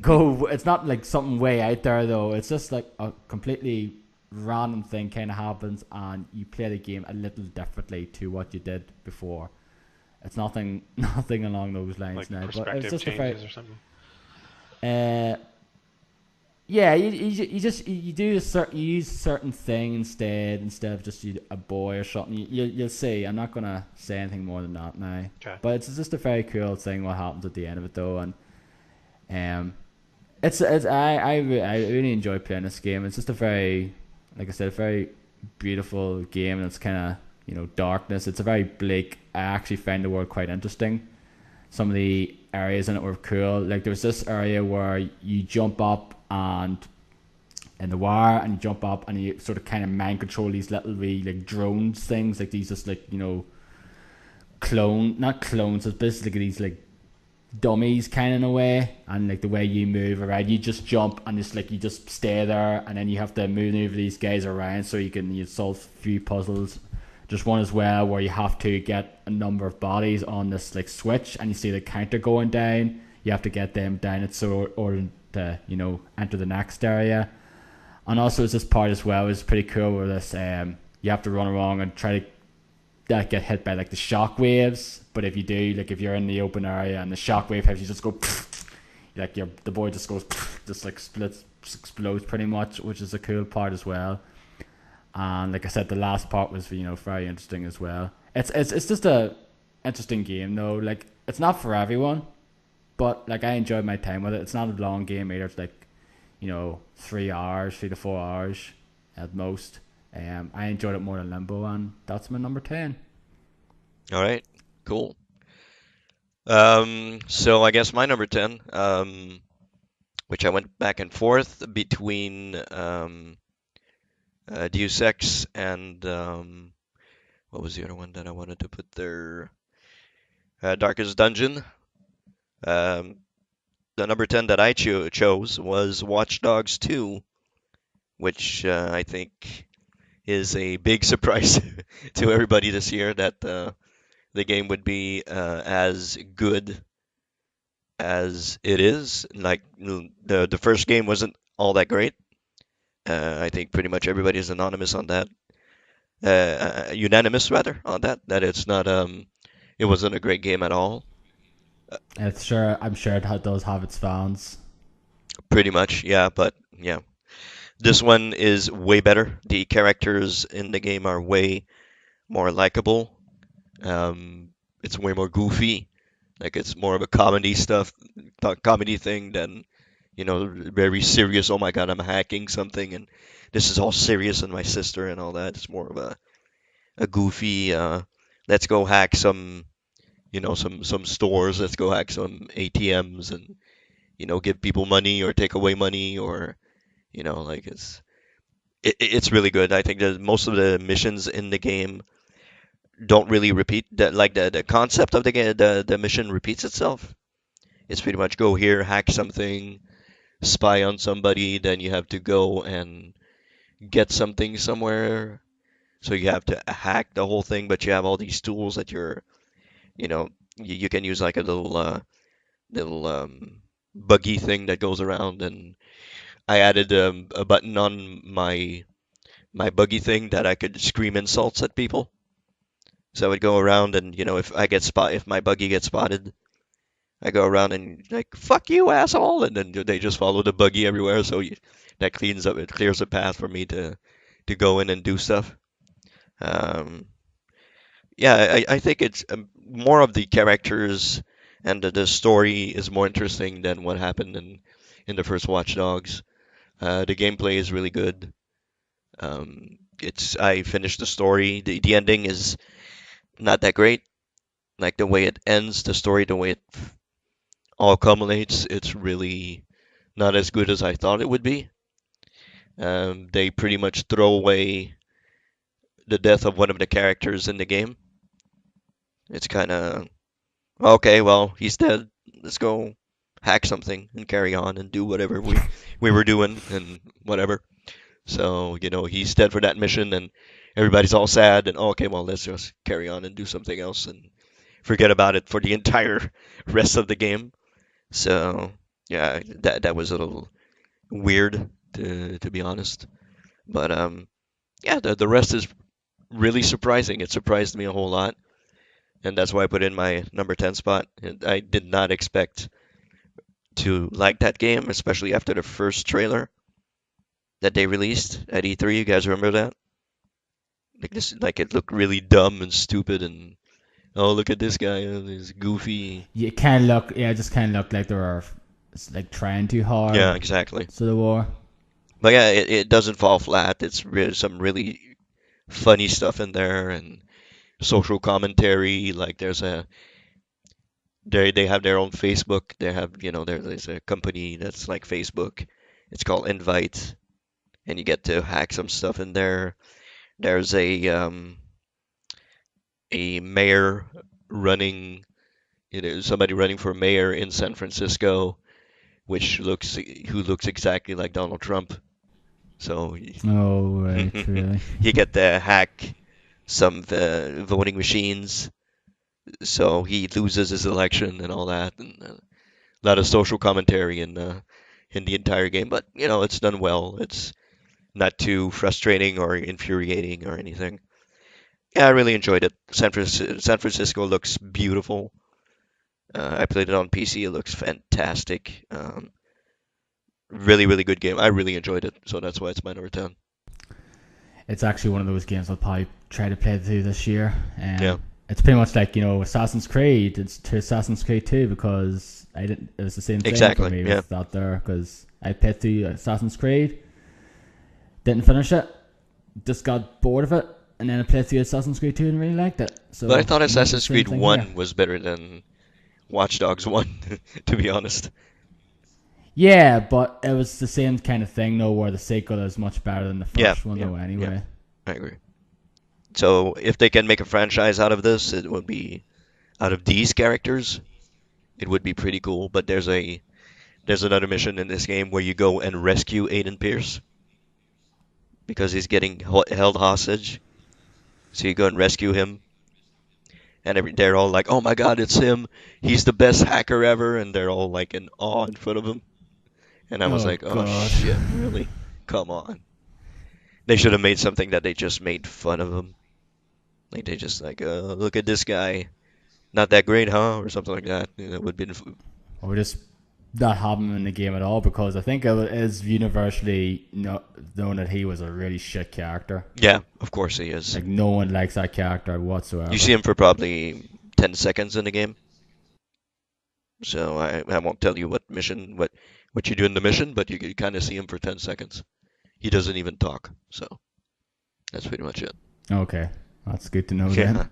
go. It's not like something way out there though. It's just like a completely random thing kind of happens, and you play the game a little differently to what you did before. It's nothing nothing along those lines Like now, but it's perspective just a very changes or something? uh yeah, you do you use a certain thing instead of just a boy or something. You'll see. I'm not gonna say anything more than that now, Okay. but it's just a very cool thing what happens at the end of it though, and I really enjoy playing this game. It's just a very, like I said, a very beautiful game, and it's kind of darkness. It's a very bleak. I actually find the world quite interesting. Some of the areas in it were cool. Like there was this area where you jump up and in the wire, and you jump up and you sort of kind of mind control these little wee like drones things, like these just like not clones. It's basically these like dummies kind of in a way, and like the way you move around, you just jump and it's like you just stay there, and then you have to move these guys around so you solve a few puzzles. Just one as well where you have to get a number of bodies on this like switch, and you see the counter going down. You have to get them down it so order to enter the next area. And also, it's this part as well is pretty cool where this you have to run along and try to that get hit by like the shock waves. But if you do, like if you're in the open area and the shock wave hits, you just go like the boy just goes just like splits, explodes pretty much, which is a cool part as well. And like I said, the last part was very interesting as well. It's just a interesting game though. Like it's not for everyone, but like I enjoyed my time with it. It's not a long game either. It's like 3 hours, 3 to 4 hours at most. I enjoyed it more than Limbo, and that's my number 10. All right, cool. So I guess my number 10, which I went back and forth between Deus Ex and what was the other one that I wanted to put there? Darkest Dungeon. Um, the number 10 that I chose was Watch Dogs 2, which I think is a big surprise to everybody this year that the game would be as good as it is. Like the first game wasn't all that great. I think pretty much everybody is anonymous on that, unanimous rather on that. That it's not it wasn't a great game at all. Uh, I'm sure it does have its fans. Pretty much, yeah. But yeah, this one is way better. The characters in the game are way more likable. It's way more goofy. Like it's more of a comedy comedy thing than very serious. Oh my God, I'm hacking something, and this is all serious, and my sister and all that. It's more of a goofy. Let's go hack some stores. Let's go hack some ATMs, and give people money or take away money, or like it's really good. I think that most of the missions in the game don't really repeat that. Like the concept of the mission repeats itself. It's pretty much go here, hack something, spy on somebody, then you have to go and get something somewhere. So you have to hack the whole thing, but you have all these tools that you know, you can use like a little buggy thing that goes around. And I added a button on my buggy thing that I could scream insults at people. So I would go around and if my buggy gets spotted, I go around and like fuck you asshole, and then they just follow the buggy everywhere. So that clears a path for me to go in and do stuff. Um, yeah, I think it's more of the characters and the story is more interesting than what happened in the first Watch Dogs. The gameplay is really good. It's I finished the story. The ending is not that great. Like the way it ends, the story, the way it all culminates, it's really not as good as I thought it would be. They pretty much throw away the death of one of the characters in the game. It's kind of okay. Well, he's dead. Let's go hack something and carry on and do whatever we were doing and whatever. So, he's dead for that mission and everybody's all sad and, oh, okay, well, let's just carry on and do something else and forget about it for the entire rest of the game. So, yeah, that was a little weird to be honest. But yeah, the rest is really surprising. It surprised me a whole lot, and that's why I put in my number 10 spot. And I did not expect to like that game, especially after the first trailer that they released at E3. You guys remember that? Like it looked really dumb and stupid, and oh, look at this guy, he's goofy. You kind of look, yeah, it just kind of looked like they were like trying too hard. Yeah, exactly. So they were. But yeah, it doesn't fall flat. It's some really funny stuff in there and social commentary. Like they have their own Facebook. They have, there's a company that's like Facebook. It's called Invite, and you get to hack some stuff in there. There's a mayor running, somebody running for mayor in San Francisco, who looks exactly like Donald Trump. So Oh, right, really? you get to hack some voting machines, so he loses his election and all that, and a lot of social commentary in the entire game. But it's done well. It's not too frustrating or infuriating or anything. Yeah, I really enjoyed it. San Francisco looks beautiful. I played it on PC. It looks fantastic. Really, really good game. I really enjoyed it, so that's why it's my number 10. It's actually one of those games I'll probably try to play through this year. Yeah, It's pretty much like Assassin's Creed. It's to Assassin's Creed 2 because I didn't. It was the same thing exactly. for me Yeah. with that there because I played through Assassin's Creed, didn't finish it, just got bored of it, and then I played through Assassin's Creed 2 and really liked it. So But I thought it's the Assassin's same Creed thing here. 1 was better than Watch Dogs 1, to be honest. Yeah, but it was the same kind of thing though, where the sequel is much better than the Yeah, first one yeah, though. yeah, Anyway. I agree. So if they can make a franchise out of this, it would be out of these characters, it would be pretty cool. But there's another mission in this game where you go and rescue Aiden Pierce because he's getting held hostage. So you go and rescue him, and they're all like, "Oh my God, it's him! He's the best hacker ever!" And they're all like in awe in front of him. And I was Oh like, "Oh God. shit, really? Come on!" They should have made something that they just made fun of him. Like they just like, "Look at this guy, not that great, huh?" Or something like that. It would be, Or just not have him in the game at all because I think it is universally known that he was a really shit character. yeah, of course he is. Like no one likes that character You whatsoever. see him for probably 10 seconds in the game. So I won't tell you what you do in the mission, but you kind of see him for 10 seconds. He doesn't even talk. So that's pretty much it. Okay, that's good to know Yeah. then.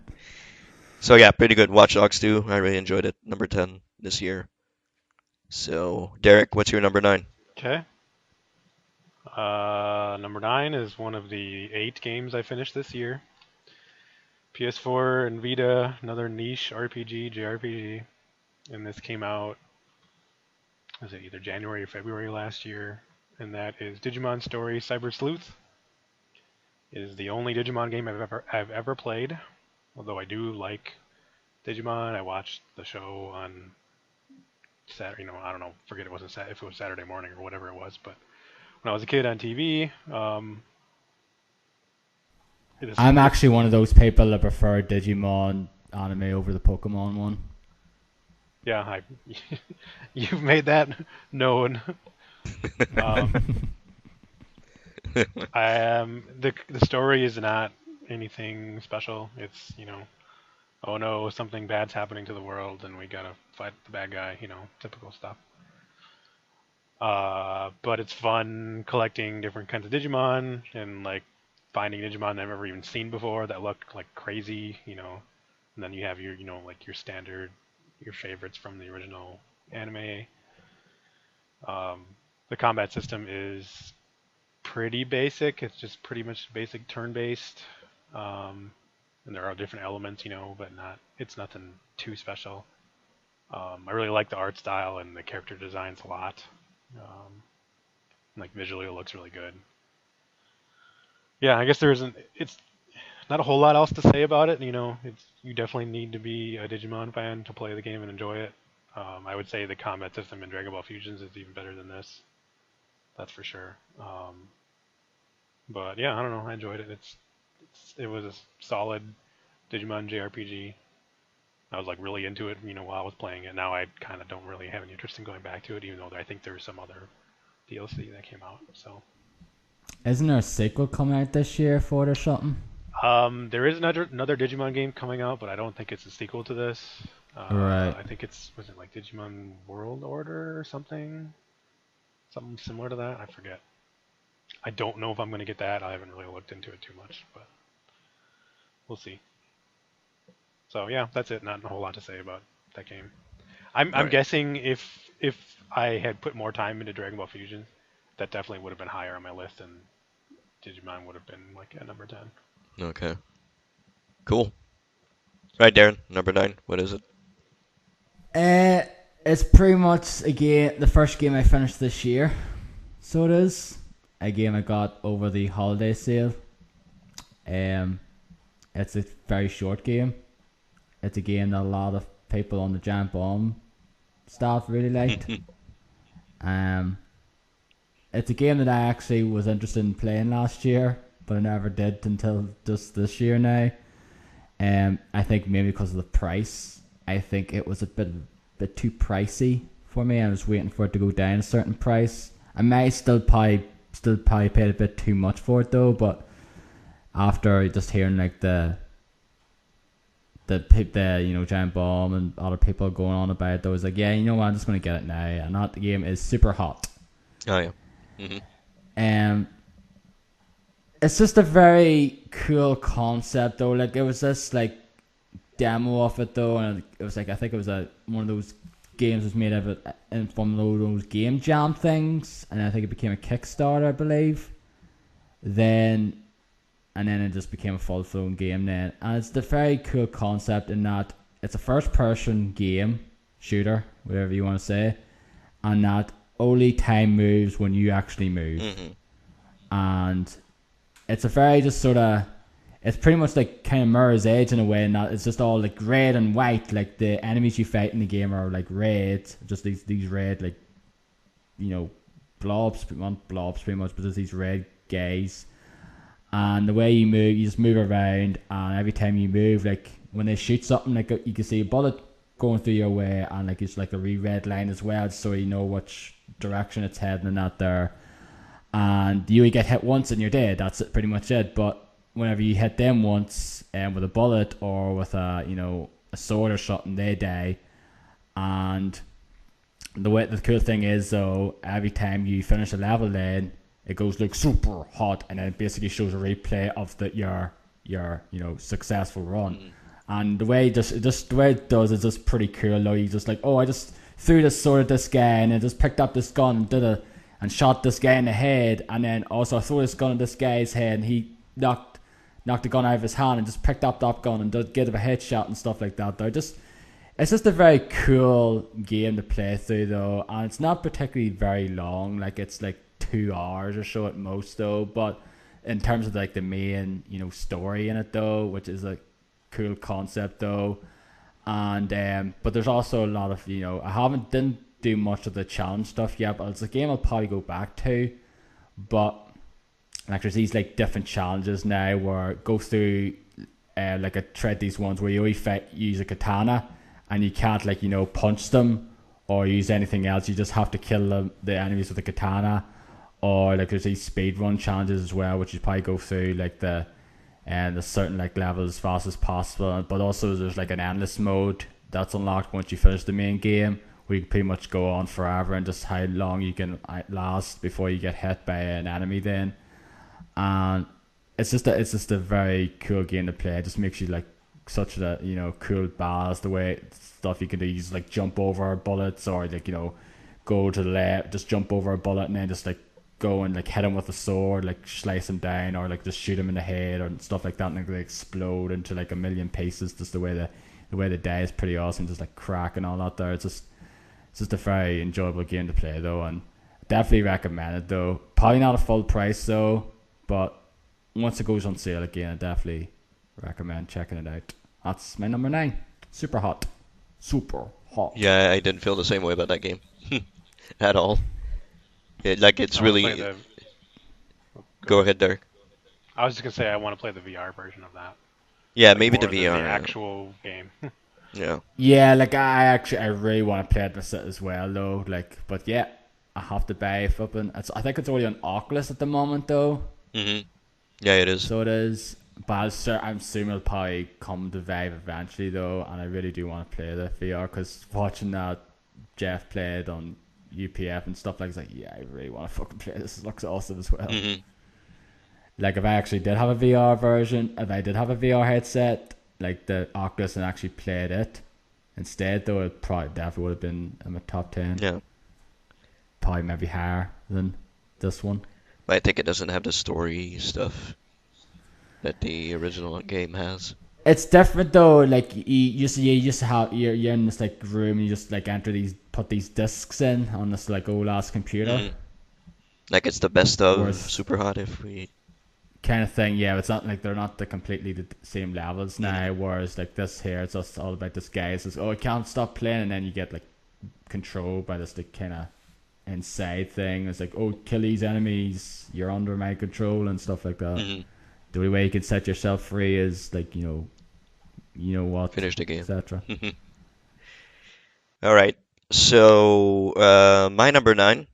So yeah, pretty good. Watch Dogs 2. I really enjoyed it. Number 10 this year. So Derek, what's your number 9? Okay. Number 9 is one of the 8 games I finished this year. PS4 and Vita, another niche RPG, JRPG. And this came out, was it either January or February last year? And that is Digimon Story Cyber Sleuth. It is the only Digimon game I've ever played. Although I do like Digimon, I watched the show on Saturday. I don't know. Forget if it was Saturday morning or whatever it was. But when I was a kid on TV, it is. I'm actually one of those people that prefer Digimon anime over the Pokemon one. Yeah, you've made that known. Um, the story is not anything special. It's oh no, something bad's happening to the world, and we gotta fight the bad guy. Typical stuff. But it's fun collecting different kinds of Digimon and like finding Digimon I've never even seen before that look like crazy. And then you have your like your favorites from the original anime. The combat system is pretty basic. It's just pretty much basic turn-based, and there are different elements, but it's nothing too special. I really like the art style and the character designs a lot. Like visually, it looks really good. Yeah, I guess there isn't. It's not a whole lot else to say about it. You definitely need to be a Digimon fan to play the game and enjoy it. I would say the combat system in Dragon Ball Fusions is even better than this. That's for sure. But yeah, I don't know. I enjoyed it. It was a solid Digimon JRPG. I was like really into it, while I was playing it. Now I kind of don't really have any interest in going back to it, even though I think there's some other DLC that came out. So Isn't there a sequel coming out this year for it or something? there is another Digimon game coming out, but I don't think it's a sequel to this. Right. I think was it like Digimon World Order or something similar to that. I forget. I don't know if I'm going to get that. I haven't really looked into it too much, but we'll see. So yeah, that's it. Not a whole lot to say about that game. I'm Right. guessing if I had put more time into Dragon Ball Fusion, that definitely would have been higher on my list, and Digimon would have been like at number 10. Okay. Cool. Right, Darren. Number 9. What is it? It's pretty much again the first game I finished this year. So it is a game I got over the holiday sale. It's a very short game. It's a game that a lot of people on the Giant Bomb staff really liked. It's a game that I actually was interested in playing last year, but I never did until just this year now. I think maybe because of the price. I think it was a bit too pricey for me. I was waiting for it to go down a certain price. I may still probably paid a bit too much for it though, but after just hearing like the Giant Bomb and other people going on about it, though, I was like, yeah, you know what, I'm just gonna get it now. And that game is super hot. Oh yeah. It's just a very cool concept though. Like it was this like demo of it though, and it was like I think it was one of those games was made of it from those game jam things, and I think it became a Kickstarter, I believe. Then it just became a full blown game then, and it's the very cool concept in that it's a first person game shooter, whatever you want to say, and that only time moves when you actually move, and it's a very just sort of. It's pretty much like kind of Mirror's Edge in a way, and that it's just all like red and white. Like the enemies you fight in the game are like red, just these red like, blobs, not blobs pretty much, but just these red guys. And the way you move, you just move around, and every time you move, like when they shoot something, like you can see a bullet going through your way, and like it's like a red line as well, so you know which direction it's heading and that there. And you only get hit once and you're dead. That's it, pretty much it. But whenever you hit them once with a bullet or with a sword or something, they die. And the cool thing is though, every time you finish a level, then it goes like super hot, and then it basically shows a replay of your successful run. And the way the way it does is just pretty cool though. You just like, oh, I just threw this sword at this guy, and then just picked up this gun and shot this guy in the head, and then also I threw this gun at this guy's head, and he knocked the gun out of his hand and just picked up that gun and did get a headshot and stuff like that. It's just a very cool game to play through though, and it's not particularly very long. Like it's like 2 hours or so at most though. But in terms of like the main story in it though, which is a cool concept though, and but there's also a lot of I didn't do much of the challenge stuff yet, but it's a game I'll probably go back to. But like there's these like different challenges now where go through like I tried these ones where you only use a katana, and you can't punch them or use anything else. You just have to kill the enemies with a katana. Or like there's these speed run challenges as well, which you probably go through like the certain like levels as fast as possible. But also there's like an endless mode that's unlocked once you finish the main game, where you can pretty much go on forever and just how long you can last before you get hit by an enemy then. And it's just a very cool game to play. It just makes you like such a cool balance. The way stuff you can do, you just like jump over bullets, or like go to the left, just jump over a bullet, and then just like go and like hit him with a sword, like slice him down, or like just shoot him in the head or stuff like that, and like, they explode into like a million pieces. Just the way the way they die is pretty awesome. Just like crack and all that there. It's just a very enjoyable game to play though, and definitely recommend it though. Probably not a full price though, but once it goes on sale again, I definitely recommend checking it out. That's my number 9. Super hot. Super hot. Yeah, I didn't feel the same way about that game at all. It's I want to play really. the. Go Go ahead. ahead, Derek. I was just gonna say I want to play the VR version of that, Yeah, like maybe the more than the VR. actual game. Yeah. Yeah, like I really want to play it with it as well though. Like, but yeah, I have to buy flipping. I think it's only on Oculus at the moment though, Hmm. Yeah, it is. so it is. But I'm assuming it'll probably come to Vive eventually though, and I really do want to play the VR because watching that Jeff played on UPF and stuff like yeah, I really want to fucking play this. It looks awesome as well. Hmm. Like if I actually did have a VR version, if I did have a VR headset, like the Oculus, and actually played it instead, though, it probably definitely would have been in my top 10. Yeah, Probably maybe higher than this one. but I think it doesn't have the story stuff that the original game has. It's different though. Like you just have you're in this like room, and you just like enter these, put these discs in on this like old ass computer, Hmm. Like it's the best of whereas Super Hot if we. kind of thing. Yeah, it's not like they're not the completely the same levels Hmm. now. Whereas like this here, it's just all about this guy. It says, "Oh, I can't stop playing," and then you get like controlled by this like kind of inside thing. It's like, "Oh, kill these enemies. You're under my control," and stuff like that. Hmm. The only way you can set yourself free is like you know what, Finish the game. etc. All right. So my number 9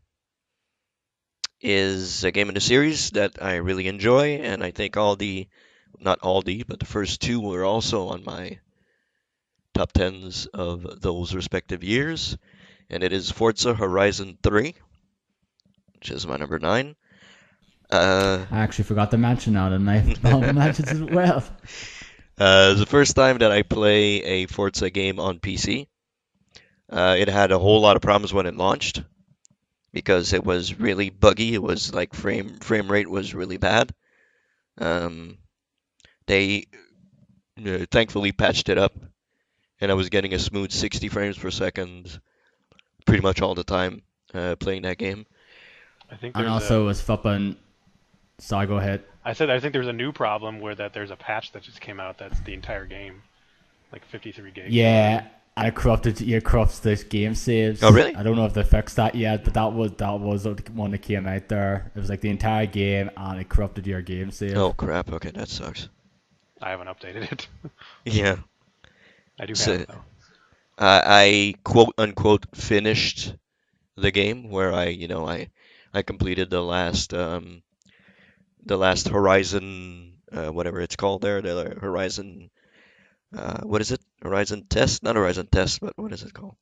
is a game in the series that I really enjoy, and I think not all but the first two were also on my top tens of those respective years, and it is Forza Horizon 3, which is my number 9. Uh, I actually forgot to mention that in my honorable mentions as well. the first time that I play a Forza game on PC. It had a whole lot of problems when it launched because it was really buggy. It was like frame rate was really bad. Um, they thankfully patched it up, and I was getting a smooth 60 frames per second pretty much all the time playing that game. I think And there's a. also was flipping. So I go ahead. I think there's a new problem where that there's a patch that just came out that's the entire game, like 53 gigs or whatever. Yeah, and it corrupted. It corrupts the game Oh, saves. really? I don't know if they fixed that yet, but that was the one that came out there. It was like the entire game, and it corrupted your game save. Oh crap! Okay, that sucks. I haven't updated it. Yeah. I do have So it though. I quote unquote finished the game where I completed the last Horizon, whatever it's called there, the Horizon, what is it? Horizon Test? Not Horizon Test, but what is it called?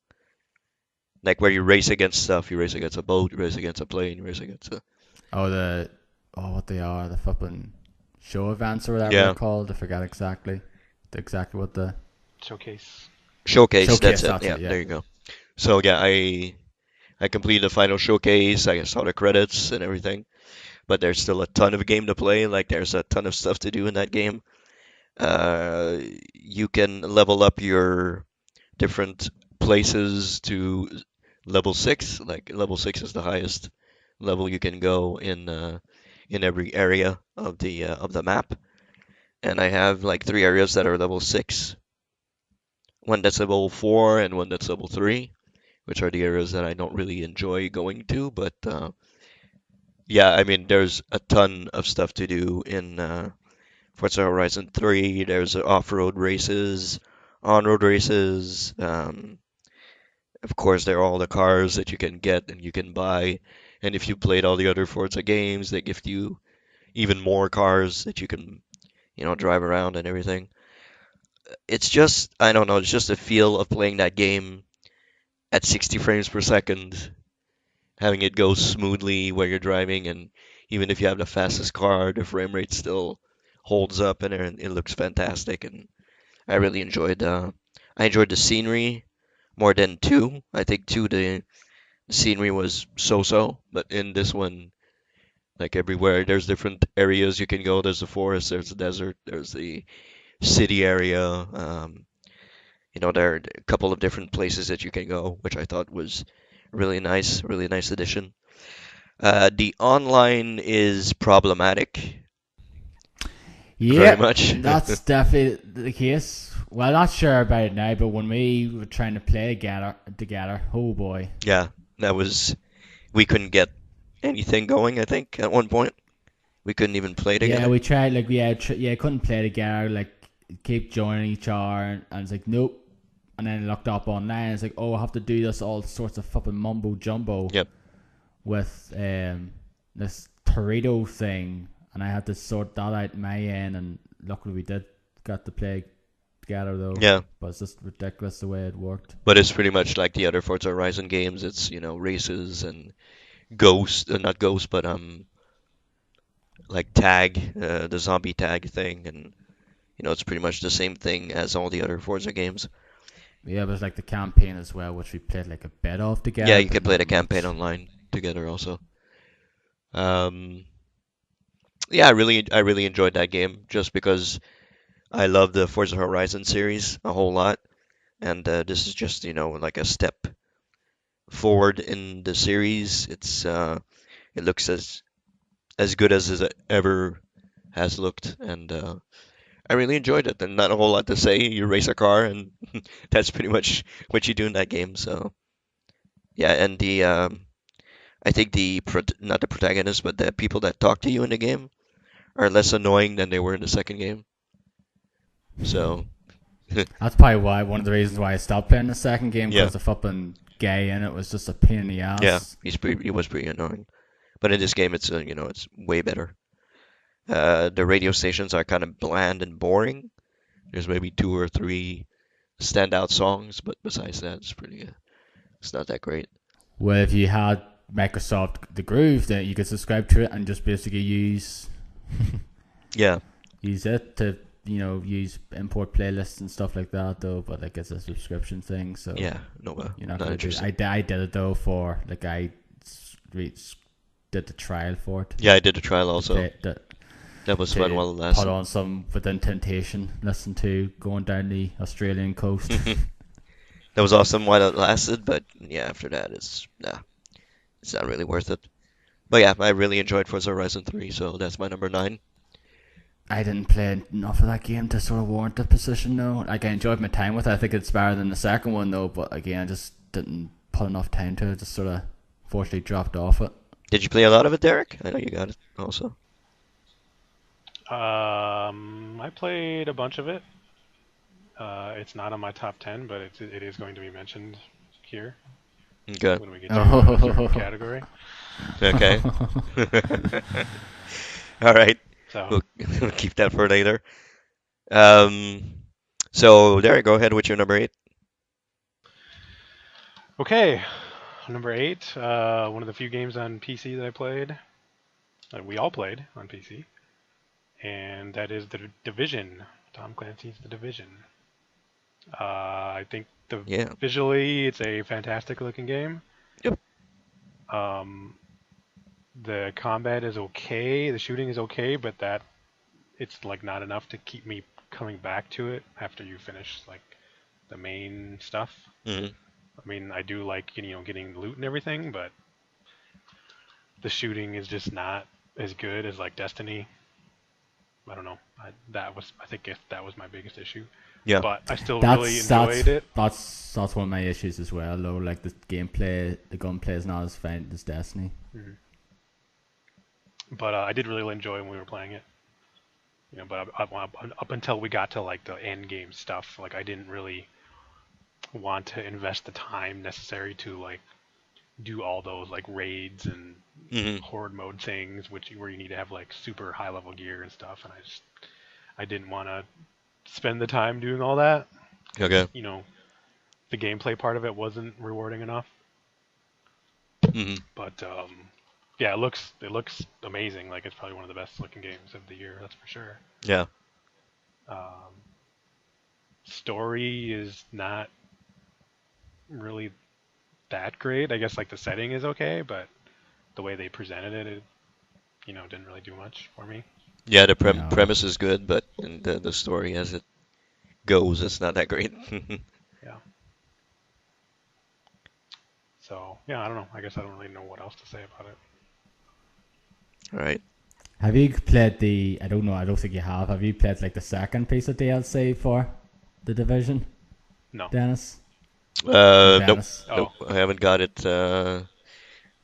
Like where you race against stuff, you race against a boat, you race against a plane, you race against a. Oh what they are, the flipping show events or whatever they're Yeah, called. I forget exactly what the Showcase. showcase, that's showcase. it. That's Yeah, it. Yeah. there you go. So yeah, I completed the final showcase, I saw the credits and everything, but there's still a ton of game to play, like there's a ton of stuff to do in that game. Uh, you can level up your different places to level 6. Like level 6 is the highest level you can go in every area of the map. And I have like 3 areas that are level 6, one that's level 4 and one that's level 3, which are the areas that I don't really enjoy going to, but yeah, I mean there's a ton of stuff to do in Forza Horizon 3. There's off-road races, on-road races. Of course, there are all the cars that you can get and you can buy. And if you played all the other Forza games, they give you even more cars that you can, drive around and everything. It's just, I don't know, it's just a feel of playing that game at 60 frames per second, having it go smoothly where you're driving, and even if you have the fastest car, the frame rate still holds up and it looks fantastic. And I really I enjoyed the scenery more than 2. I think 2, the scenery was so-so, but in this one, like everywhere, there's different areas you can go. There's the forest, there's the desert, there's the city area. there are a couple of different places that you can go, which I thought was really nice addition. The online is problematic, very Yeah, much. that's definitely the case. Well, not sure about it now, but when we were trying to play together, oh boy. Yeah, that was we couldn't get anything going, I think, at one point. We couldn't even play Yeah, together. we tried like yeah, couldn't play together. Like keep joining each other, and it's like nope. And then looked up online. It's like oh, I have to do this all sorts of fucking mumbo jumbo Yep. with this Torito thing, and I had to sort that out my end. And luckily we did got to play together though. Yeah, But it's just ridiculous the way it worked. but it's pretty much like the other Forza Horizon games. It's, races and ghost, not ghost, but like tag, the zombie tag thing, and it's pretty much the same thing as all the other Forza games. Yeah, it was like the campaign as well, which we played like a bit of Yeah, together, you but can play not the campaign much. online together also. Um, yeah, I really enjoyed that game just because I love the Forza Horizon series a whole lot, and this is just, like a step forward in the series. It looks as good as it ever has looked, and I really enjoyed it. And not a whole lot to say. You race a car, and that's pretty much what you do in that game. So yeah, and the I think not the protagonists, but the people that talk to you in the game are less annoying than they were in the second game. So That's probably why one of the reasons why I stopped playing the second game yeah, because the fucking gay in it was just a pain in the yeah, ass. he was pretty annoying. But in this game, it's way better. The radio stations are kind of bland and boring. There's maybe two or three standout songs, but besides that, it's not that great. Well, if you had Microsoft the Groove, then you could subscribe to it and just basically Yeah, use it to use import playlists and stuff like that though. But like it's a subscription thing, so yeah, no, you're not not gonna do. interested. I did it though for like I did the trial for it. Yeah, I did a trial To also. play to, That was fun to while it put lasted. on some within temptation. Listen to going down the Australian coast. That was awesome while it lasted, but yeah, after that, it's not really worth it. But yeah, I really enjoyed Forza Horizon 3, so that's my number nine. I didn't play enough of that game to sort of warrant the position though. Like I enjoyed my time with it. I think it's better than the second one though, but again I just didn't put enough time to it. Just sort of fortunately dropped off it. Did you play a lot of it, Derek? I know you got it also. I played a bunch of it. It's not on my top 10, but it is going to be mentioned here Okay. when we get to a certain Oh. category. Okay. All right. So, We'll keep that for later. Um, so Derek, go ahead with your number eight. okay, number 8, one of the few games on PC that I played, that we all played on PC, and that is The Division. Tom Clancy's The Division. I think Yeah. visually it's a fantastic looking game. Yep. Um, the combat is okay, the shooting is okay, but that it's like not enough to keep me coming back to it after you finish like the main stuff. Hmm. I mean, I do like getting loot and everything, but the shooting is just not as good as like Destiny. I don't know. I think if that was my biggest issue, Yeah. but I still really That's enjoyed it. that's one of my issues as well though. Like the gameplay, the gunplay is not as fine as Destiny. Mhm. But I did really enjoy when we were playing it. But up until we got to like the end game stuff, like I didn't really want to invest the time necessary to like do all those like raids and Hmm. horde mode things, where you need to have like super high level gear and stuff, and I didn't want to spend the time doing all that because Okay. the gameplay part of it wasn't rewarding enough. Hmm. But yeah, it looks amazing. Like it's probably one of the best looking games of the year, that's for sure. Yeah. Um, Story is not really that great. I guess like the setting is okay, but the way they presented it didn't really do much for me. Yeah. The No, premise is good, but and the story as it goes, it's not that great. Yeah. So yeah, I don't know. I guess I don't really know what else to say about it. All right. Have you played the? I don't know. I don't think you have. Have you played like the second piece of DLC for the Division, No. Dennis? No, Nope. Dennis. Nope. Oh. I haven't got it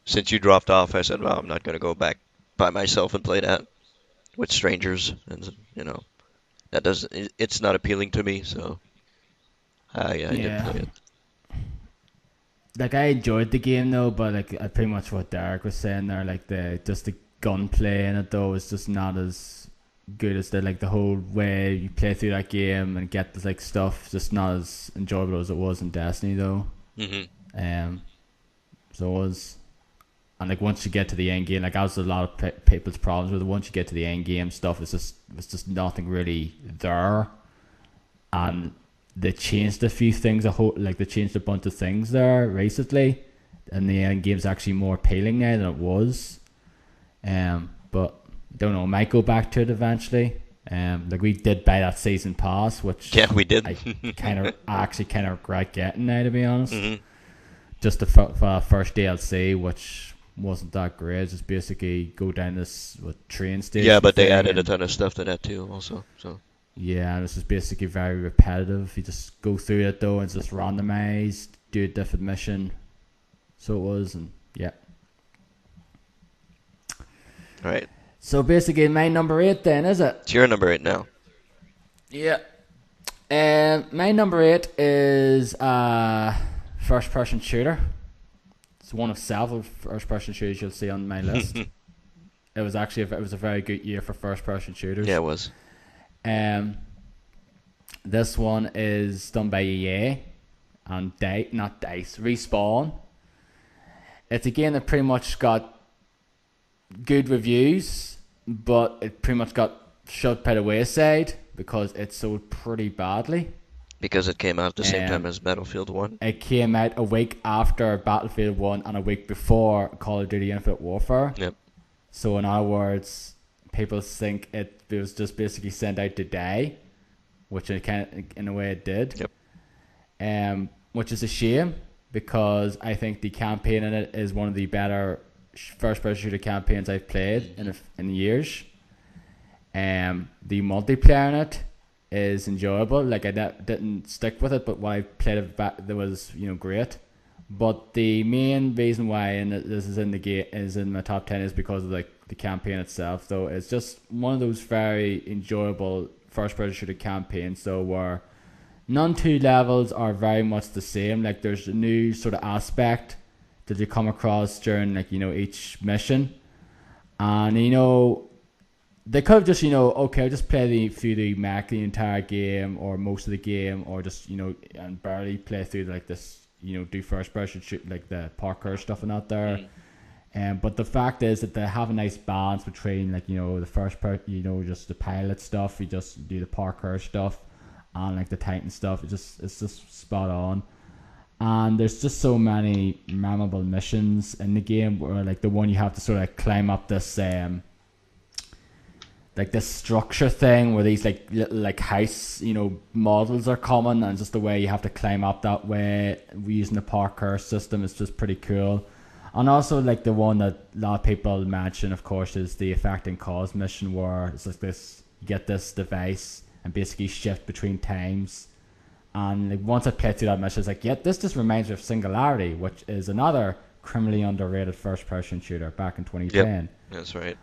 since you dropped off. I said, well, I'm not gonna go back by myself and play that with strangers, and that doesn't. It's not appealing to me, so I didn't Yeah. play it. Like I enjoyed the game though, but like pretty much what Derek was saying there, like the gunplay in it though is just not as good as the whole way you play through that game and get the like stuff, just not as enjoyable as it was in Destiny though. Hmm. Um, so it was, and like once you get to the end game, like that was a lot of people's problems with it. Once you get to the end game stuff, it's just nothing really there, and they changed a few things. Like they changed a bunch of things there recently, and the end game's actually more appealing now than it was. But don't know. Might go back to it eventually. Like we did buy that season pass, which Yeah, we did. I actually kind of regret getting now, to be honest. Hmm. Just the first DLC, which wasn't that great. Just basically go down this train station. Yeah, but they thing added a and ton of stuff to that too, also. So yeah, and this is basically very repetitive. You just go through it though, and it's just randomized, do a different mission. So it was, and yeah. all right, So basically, my number 8 then, is it? it's your number 8 now. Yeah. My number 8 is first person shooter. It's one of several first person shooters you'll see on my list. It was a very good year for first person shooters. Yeah, it was. This one is done by EA and not Dice, Respawn. It's a game that pretty much got good reviews, but it pretty much got shoved by the wayside because it sold pretty badly. Because it came out at the same time as Battlefield 1. It came out a week after Battlefield 1 and a week before Call of Duty Infinite Warfare. Yep. So in other words, people think it was just basically sent out to die, which it in a way it did. Yep. Which is a shame because I think the campaign in it is one of the better first-person shooter campaigns I've played in years. The multiplayer in it is enjoyable. Like I didn't stick with it, but when I played it back, there was great. But the main reason why and this is in the game is in my top 10 is because of like the campaign itself. Though it's just one of those very enjoyable first-person shooter campaigns. So where none two levels are very much the same. Like there's a new sort of aspect that you come across during each mission, and they could have just, okay, I'll just play through the Mac the entire game or most of the game, or just, and barely play through like this, do first person shoot like the parkour stuff and out there. But the fact is that they have a nice balance between like, the first part, just the pilot stuff, you just do the parkour stuff and like the Titan stuff. It's just spot on. And there's just so many memorable missions in the game where like the one you have to sort of like climb up this like this structure thing where these like little like house models are coming, and just the way you have to climb up that way using the parkour system is just pretty cool. And also like the one that a lot of people mention, of course, is the Effect and Cause mission, where it's like this, you get this device and basically shift between times. And like once I played through that mission, it's like, yeah, this just reminds me of Singularity, which is another criminally underrated first person shooter back in 2010. Yep, that's right.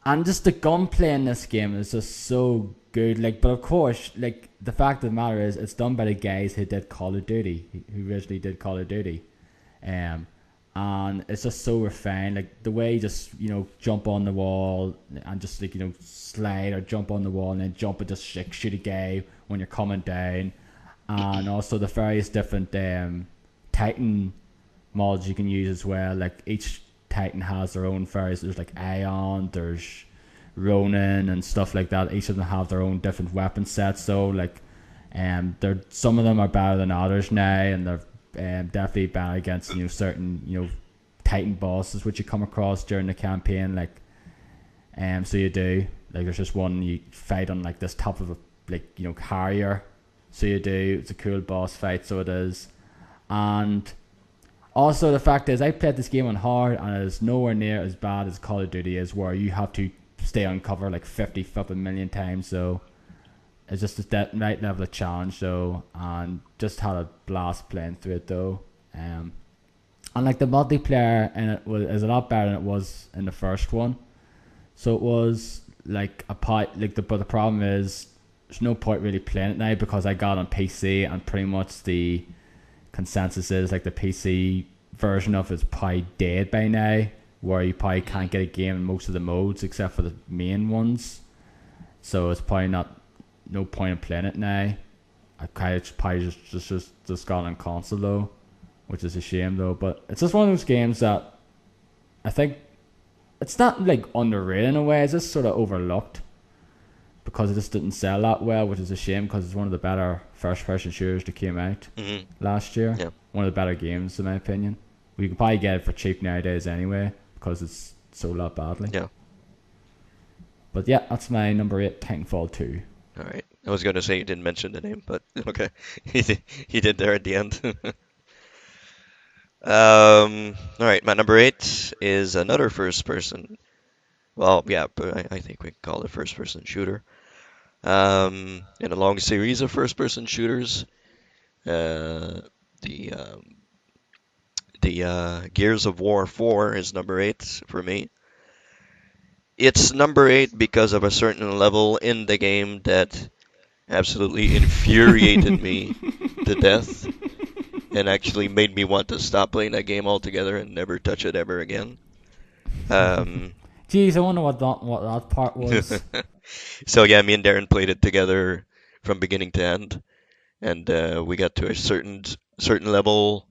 And just the gunplay in this game is just so good. Like, but of course, like the fact of the matter is, it's done by the guys who did Call of Duty, who originally did Call of Duty, and it's just so refined. Like the way you just jump on the wall and just like slide or jump on the wall and then jump and just shoot a guy when you're coming down, and also the various different Titan mods you can use as well. Like each Titan has their own various. There's like Ion, there's Ronin and stuff like that. Each of them have their own different weapon sets. So like, some of them are better than others now, and they're definitely better against certain Titan bosses which you come across during the campaign. Like, so you do like there's just one you fight on like this top of a like carrier. So you do. It's a cool boss fight. So it is, and also the fact is I played this game on hard and it is nowhere near as bad as Call of Duty is, where you have to stay on cover like 50 flipping million times. So it's just that right level of challenge though, and just had a blast playing through it though. And like the multiplayer in it is a lot better than it was in the first one. So it was like but the problem is there's no point really playing it now because I got on PC and pretty much the consensus is like the PC version of it's probably dead by now, where you probably can't get a game in most of the modes except for the main ones. So it's probably no point in playing it now. I kind of probably just got on console though, which is a shame though. But it's just one of those games that I think it's not like underrated in a way. It's just sort of overlooked because it just didn't sell that well, which is a shame because it's one of the better first-person shooters that came out last year. Yeah. One of the better games, in my opinion. You can probably get it for cheap nowadays anyway because it's sold out badly. Yeah. But yeah, that's my number 8, Titanfall 2. All right. I was going to say you didn't mention the name, but okay. He did there at the end. All right. My number 8 is another first person. Well, yeah, but I think we can call it first person shooter. In a long series of first person shooters, the Gears of War 4 is number 8 for me. It's number 8 because of a certain level in the game that absolutely infuriated me to death and actually made me want to stop playing that game altogether and never touch it ever again. Jeez, I wonder what that part was. So yeah, me and Darren played it together from beginning to end, and we got to a certain level,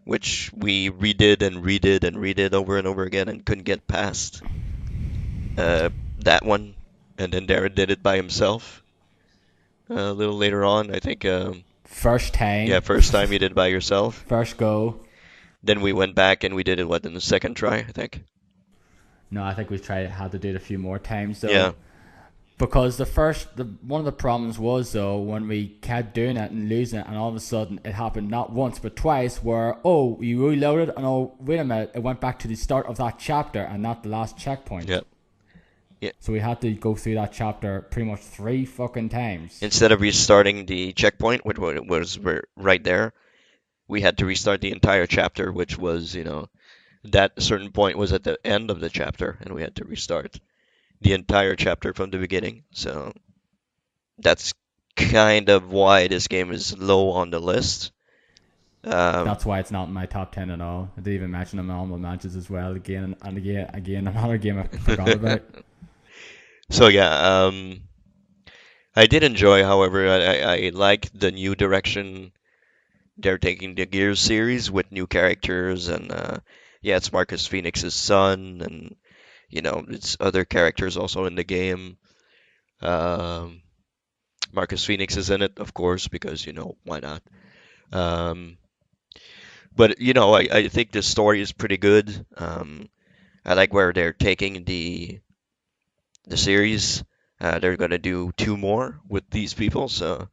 which we redid and redid over and over again, and couldn't get past that one. And then Darren did it by himself a little later on. I think. First time. Yeah, first time you did it by yourself. First go. Then we went back and we did it in the second try, I think. No, I think we had to do it a few more times though. Yeah. Because one of the problems was though when we kept doing it and losing it, and all of a sudden it happened not once but twice, where you reloaded and wait a minute, it went back to the start of that chapter and not the last checkpoint. Yeah. Yeah. So we had to go through that chapter pretty much 3 fucking times. Instead of restarting the checkpoint, which was right there, we had to restart the entire chapter, which was that certain point was at the end of the chapter, and we had to restart the entire chapter from the beginning. So that's kind of why this game is low on the list. That's why it's not in my top 10 at all. I didn't even mention them in all my matches as well. Again, another game I forgot about. So yeah, I did enjoy, however, I like the new direction they're taking the Gears series with new characters, and yeah, it's Marcus Phoenix's son, and it's other characters also in the game. Marcus Phoenix is in it, of course, because why not? But I think the story is pretty good. I like where they're taking the series. They're gonna do 2 more with these people, so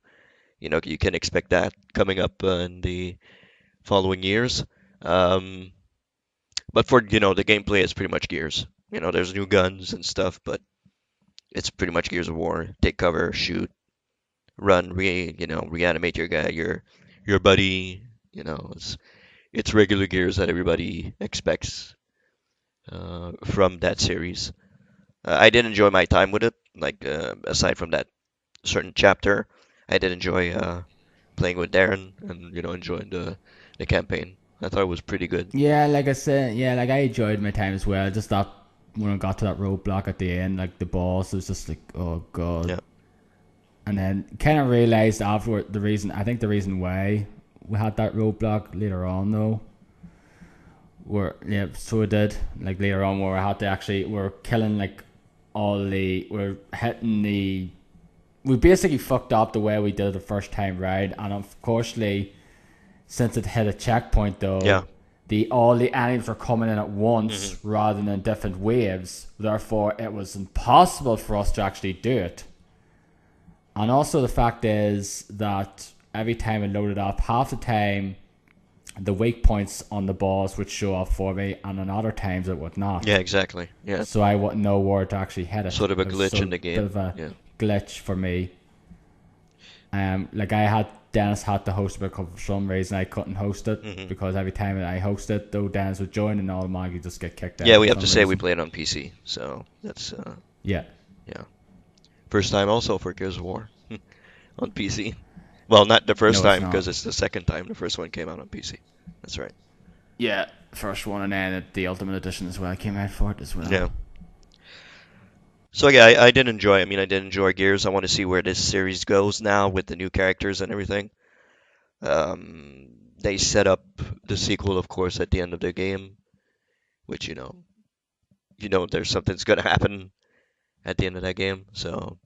you can expect that coming up in the following years. But for the gameplay is pretty much Gears. There's new guns and stuff, but it's pretty much Gears of War. Take cover, shoot, run, reanimate your guy, your buddy. It's regular Gears that everybody expects from that series. I did enjoy my time with it. Like aside from that certain chapter, I did enjoy playing with Darren and enjoying the campaign. I thought it was pretty good. Yeah, like I said, I enjoyed my time as well. Just that when I got to that roadblock at the end, like the boss, it was just like, oh god. Yeah. And then kind of realized afterward the reason why we had that roadblock later on though. So we did like later on where we had to we're killing like we're hitting we basically fucked up the way we did it the first time round, and unfortunately, since it hit a checkpoint though, Yeah. all the enemies were coming in at once rather than in different waves. Therefore, it was impossible for us to actually do it. And also the fact is that every time I loaded up, half the time the weak points on the balls would show up for me, and on other times it would Yeah, not. exactly. Yeah, So I wouldn't know where to actually hit it. sort of a It was glitch sort in of the a bit game. of a Yeah. glitch for me. Like I had Dennis had to host it because for some reason I couldn't host it hmm because every time that I host it, though Dennis would join and automatically just get kicked out Yeah, for we have to some say we reason. played on PC, so that's Yeah, yeah. First time also for Gears of War on PC. Well, not the first no, it's time not. because it's the second time. The first one came out on PC. That's right. Yeah, first one and then the Ultimate Edition as well came out for it as well. Yeah. So yeah, I did enjoy. I mean, I did enjoy Gears. I want to see where this series goes now with the new characters and everything. They set up the sequel, of course, at the end of the game, which there's something's gonna happen at the end of that game. So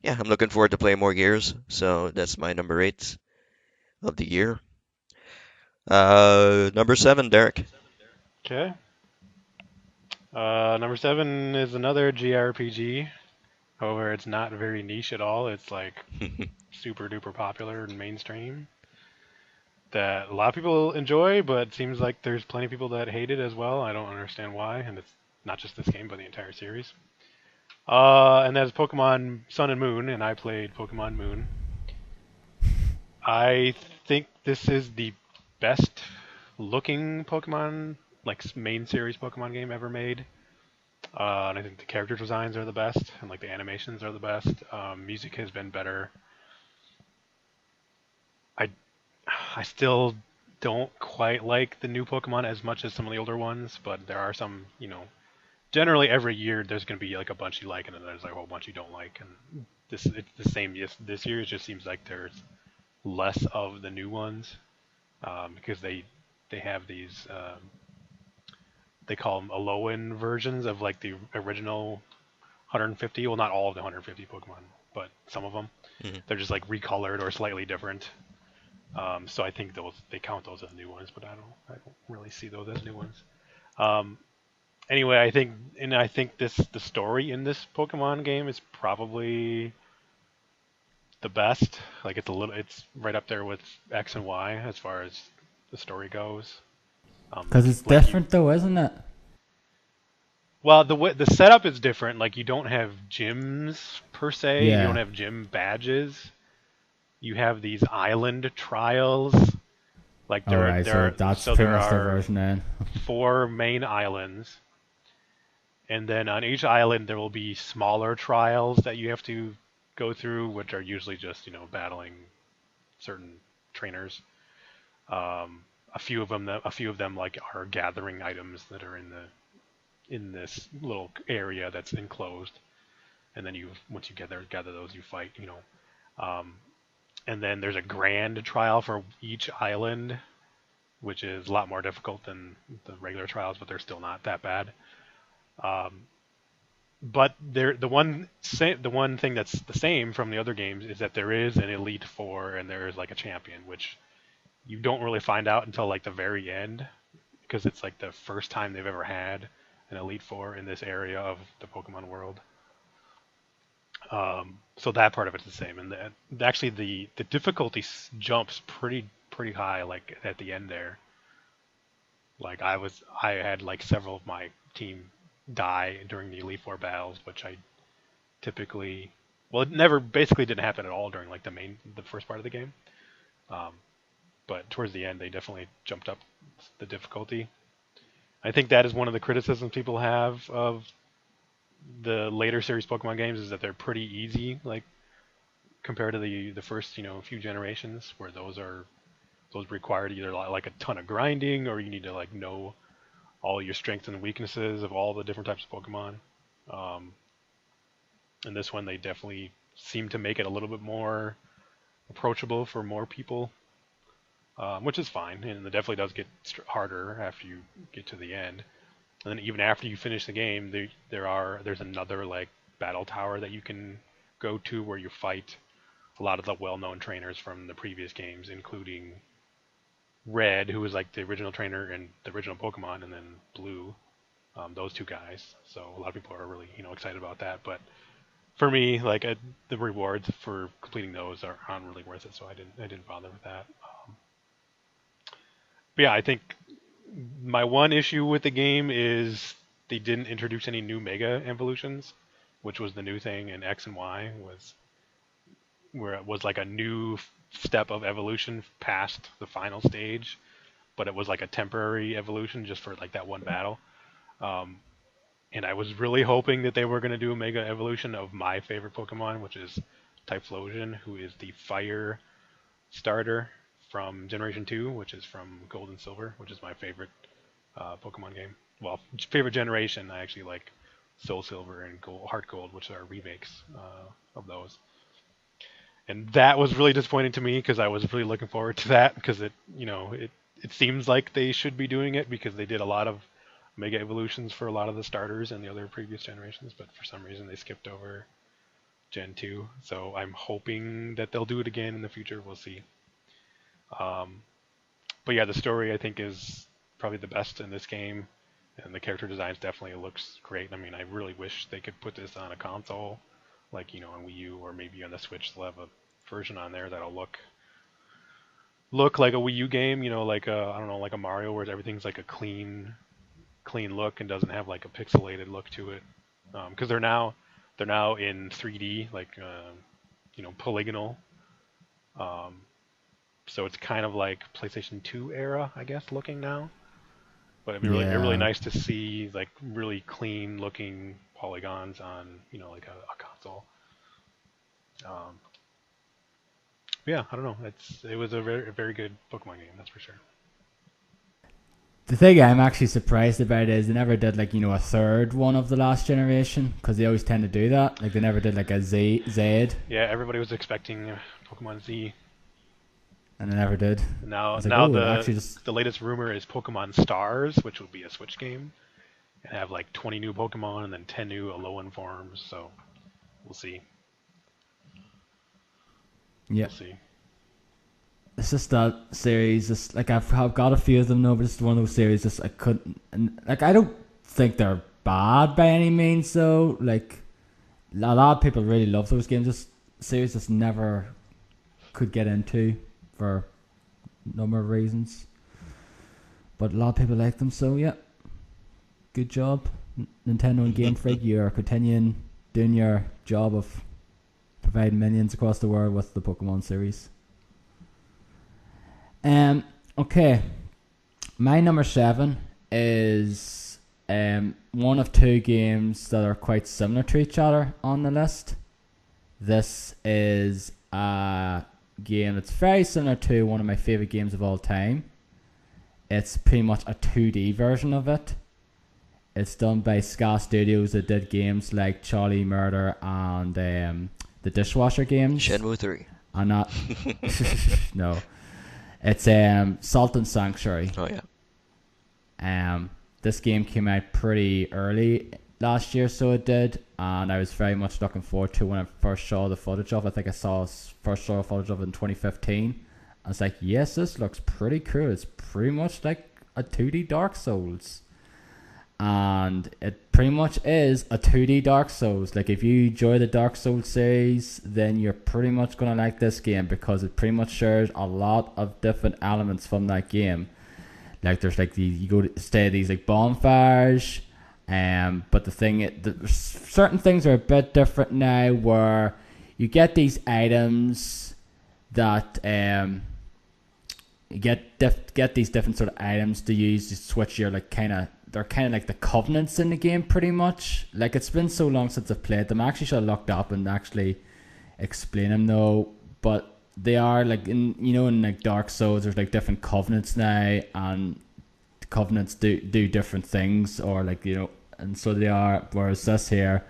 yeah, I'm looking forward to playing more Gears. So that's my number eight of the year. Number seven, Derek. Okay. Number 7 is another JRPG. However, it's not very niche at all. It's like super duper popular and mainstream that a lot of people enjoy, but it seems like there's plenty of people that hate it as well. I don't understand why, and it's not just this game, but the entire series. And that's Pokemon Sun and Moon, and I played Pokemon Moon. I think this is the best looking Pokemon, like main series Pokemon game ever made. And I think the character designs are the best, and like the animations are the best. Music has been better. I I still don't quite like the new Pokemon as much as some of the older ones, but there are some, generally every year there's going to be like a bunch you like and then there's like a whole bunch you don't like. And it's the same. This year it just seems like there's less of the new ones because they have these they call them Alolan versions of like the original 150. Well, not all of the 150 Pokemon, but some of them. Mhm. They're just like recolored or slightly different. So I think those they count those as new ones, but I don't really see those as new ones. Um, anyway, I think the story in this Pokemon game is probably the best. Like it's right up there with X and Y as far as the story goes. Because it's Like you, different though, isn't it? well, the setup is different. Like you don't have gyms per se. You don't Yeah. have gym badges. You have these island trials. Like All right, so that's pretty there much their are version then. 4 main islands, and then on each island there will be smaller trials that you have to go through, which are usually just battling certain trainers. A few of them like are gathering items that are in this little area that's enclosed, and then once you gather those, you fight. Um, and then there's a grand trial for each island, which is a lot more difficult than the regular trials, but they're still not that bad. Um, but the one thing that's the same from the other games is that there is an Elite Four and there is like a champion, which you don't really find out until like the very end because it's like the first time they've ever had an Elite Four in this area of the Pokemon world. So that part of it's the same, and actually the difficulty jumps pretty high like at the end there. Like I had like several of my team die during the Elite Four battles, which I typically, well, it never basically didn't happen at all during like the first part of the game. Um, but towards the end, they definitely jumped up the difficulty. I think that is one of the criticisms people have of the later series Pokemon games is that they're pretty easy, like compared to the first few generations, where those required either like a ton of grinding or you need to like know all your strengths and weaknesses of all the different types of Pokemon. Um, and this one, they definitely seem to make it a little bit more approachable for more people, which is fine. And it definitely does get harder after you get to the end. And then even after you finish the game, there's another like battle tower that you can go to where you fight a lot of the well-known trainers from the previous games, including Red, who was like the original trainer in the original Pokemon, and then Blue, those two guys. So a lot of people are really excited about that. But for me, like the rewards for completing those aren't really worth it, so I didn't bother with that. But yeah, I think my one issue with the game is they didn't introduce any new mega evolutions, which was the new thing in X and Y, was where it was like a new step of evolution past the final stage, but it was like a temporary evolution just for like that one battle. Um, and I was really hoping that they were going to do a mega evolution of my favorite Pokemon, which is Typhlosion, who is the fire starter from Generation 2, which is from Gold and Silver, which is my favorite Pokemon game. Well, favorite generation. I actually like Soul Silver and Heart Gold, which are remakes of those. And that was really disappointing to me because I was really looking forward to that because it seems like they should be doing it because they did a lot of mega evolutions for a lot of the starters in the other previous generations, but for some reason they skipped over Gen 2. So I'm hoping that they'll do it again in the future. We'll see. But yeah, the story I think is probably the best in this game, and the character designs definitely looks great. I mean, I really wish they could put this on a console, like on Wii U or maybe on the Switch. They'll have a version on there that'll look like a Wii U game. Like I don't know, like a Mario, where everything's like a clean look and doesn't have like a pixelated look to it. Because they're now in 3D, like polygonal. So it's kind of like PlayStation 2 era, I guess, looking now. But it'd be really nice to see like really clean looking polygons on like a console. Yeah, I don't know. It was a very good Pokemon game, that's for sure. The thing I'm actually surprised about is they never did like a third one of the last generation because they always tend to do that. Like they never did like a Z. Yeah, everybody was expecting Pokemon Z. And they never did. Now the latest rumor is Pokemon Stars, which will be a Switch game, and have like 20 new Pokemon and then 10 new Alolan forms. So we'll see. Yeah. We'll see. It's just that series. Just like I've got a few of them now, but it's one of those series. Just I couldn't. And like I don't think they're bad by any means. Though like a lot of people really love those games. This series just never could get into for a number of reasons. But a lot of people like them, so yeah. Good job, Nintendo and Game Freak. You're continuing doing your job of providing millions across the world with the Pokemon series. Okay. My number 7 is one of two games that are quite similar to each other on the list. This is a game that's very similar to one of my favorite games of all time. It's pretty much a 2D version of it. It's done by Ska Studios that did games like Charlie Murder and the Dishwasher games. Shenmue 3. And not no. It's Salt Sanctuary. Oh yeah. This game came out pretty early last year, so it did, and I was very much looking forward to when I first saw the footage of it. I think I first saw footage of it in 2015. I was like, yes, this looks pretty cool. It's pretty much like a 2D Dark Souls. And it pretty much is a 2D Dark Souls. Like if you enjoy the Dark Souls series, then you're pretty much going to like this game because it pretty much shares a lot of different elements from that game. Like there's like you go to stay at these like bonfires. But certain things are a bit different now, where you get these items that you get these different sort of items to use to switch your like they're kind of like the covenants in the game pretty much. Like it's been so long since I've played them. I actually should have looked up and actually explain them though. But they are like in like Dark Souls, there's like different covenants now, and covenants do different things, or like and so they are. Whereas this here,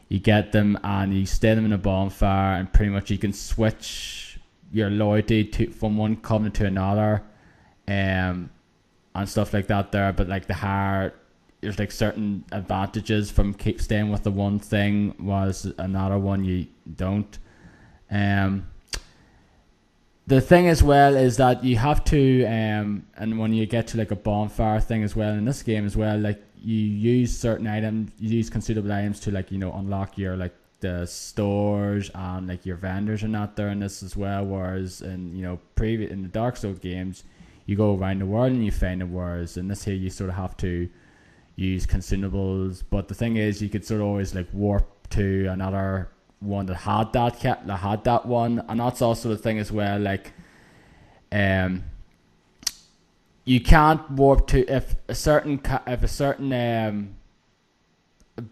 you get them and you stay them in a bonfire, and pretty much you can switch your loyalty from one covenant to another, and stuff like that there. But like there's like certain advantages from keep staying with the one thing, was another one you don't. The thing as well is that you have to and when you get to like a bonfire thing as well in this game as well, like you use certain items, you use consumable items to like unlock your like the stores and like your vendors are not there in this as well. Whereas in previous in the Dark Souls games, you go around the world and you find the wares. And this here you sort of have to use consumables. But the thing is, you could sort of always like warp to another one that had that one, and that's also the thing as well. Like, you can't warp to if a certain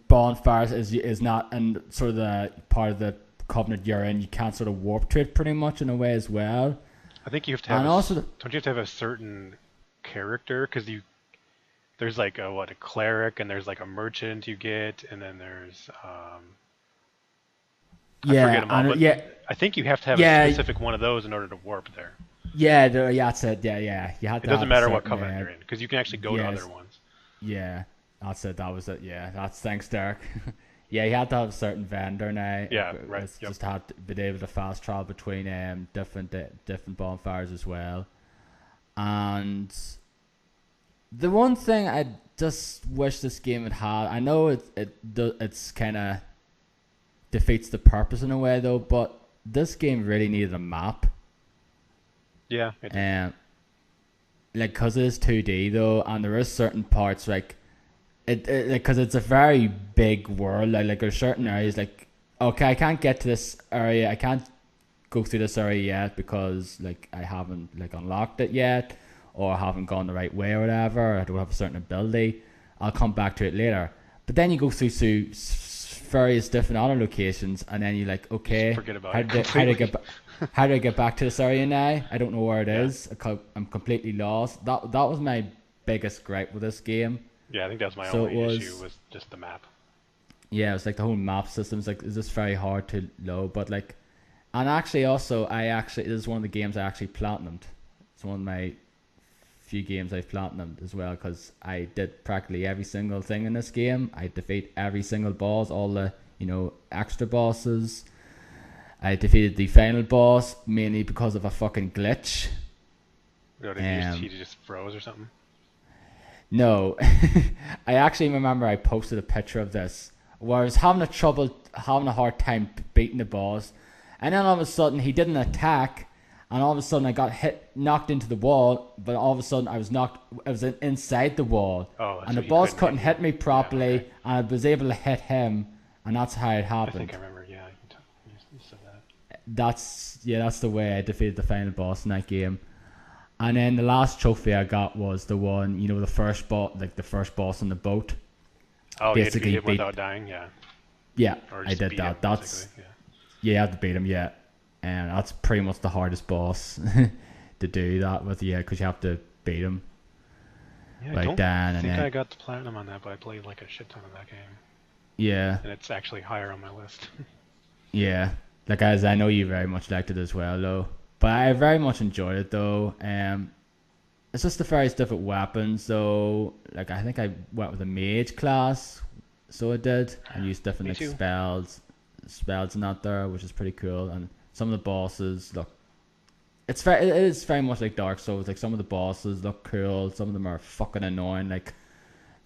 bonfire is not in sort of the part of the covenant you're in. You can't sort of warp to it pretty much in a way as well. I think you have to have And also, don't you have to have a certain character? Because there's like a cleric, and there's like a merchant you get, and then there's I forget them all, but I think you have to have a specific one of those in order to warp there. Yeah, that's it. Yeah. You have to. It doesn't matter what covenant you're in, because you can actually go to other ones. Yeah, that's it. That was it. Yeah, that's thanks, Derek. Yeah, you had to have a certain vendor now. Yeah, right. It's just had to be able to fast travel between different bonfires as well. And the one thing I just wish this game had, I know it's kind of defeats the purpose in a way though, but this game really needed a map. Yeah. Like, cause it is 2D though, and there is certain parts like because it's a very big world. Like there's certain areas like, okay, I can't get to this area. I can't go through this area yet because like I haven't like unlocked it yet, or I haven't gone the right way or whatever. I don't have a certain ability. I'll come back to it later. But then you go through various different other locations, and then you're like, okay, how do I get back to this area now? I don't know where it is. I'm completely lost. That was my biggest gripe with this game. Yeah, I think that's my only issue was just the map. Yeah, it was like the whole map system is like is just very hard to load. But like, and actually also this is one of the games I actually platinumed. It's one of my few games I've platinumed as well, because I did practically every single thing in this game. I defeat every single boss, all the extra bosses. I defeated the final boss mainly because of a fucking glitch. He just froze or something? No. I actually remember I posted a picture of this where I was having a hard time beating the boss, and then all of a sudden he didn't attack, and all of a sudden I got knocked into the wall, but all of a sudden I was inside the wall, and the boss couldn't hit me properly, and I was able to hit him, and that's how it happened. I think I remember, yeah, you said that. That's the way I defeated the final boss in that game. And then the last trophy I got was the one, the first boss on the boat. Oh, basically you had to beat him without dying, yeah. Yeah, I did that. You had to beat him, yeah. And that's pretty much the hardest boss to do that with, because you have to beat him. Yeah, I don't think I got the platinum on that, but I played like a shit ton of that game. Yeah. And it's actually higher on my list. Yeah. Like, as I know you very much liked it as well, though. But I very much enjoyed it, though. It's just the various different weapons, though. Like, I think I went with a mage class, so I did. I used different spells and that there, which is pretty cool. And some of the bosses look... It is very much like Dark Souls. Like, some of the bosses look cool. Some of them are fucking annoying. Like,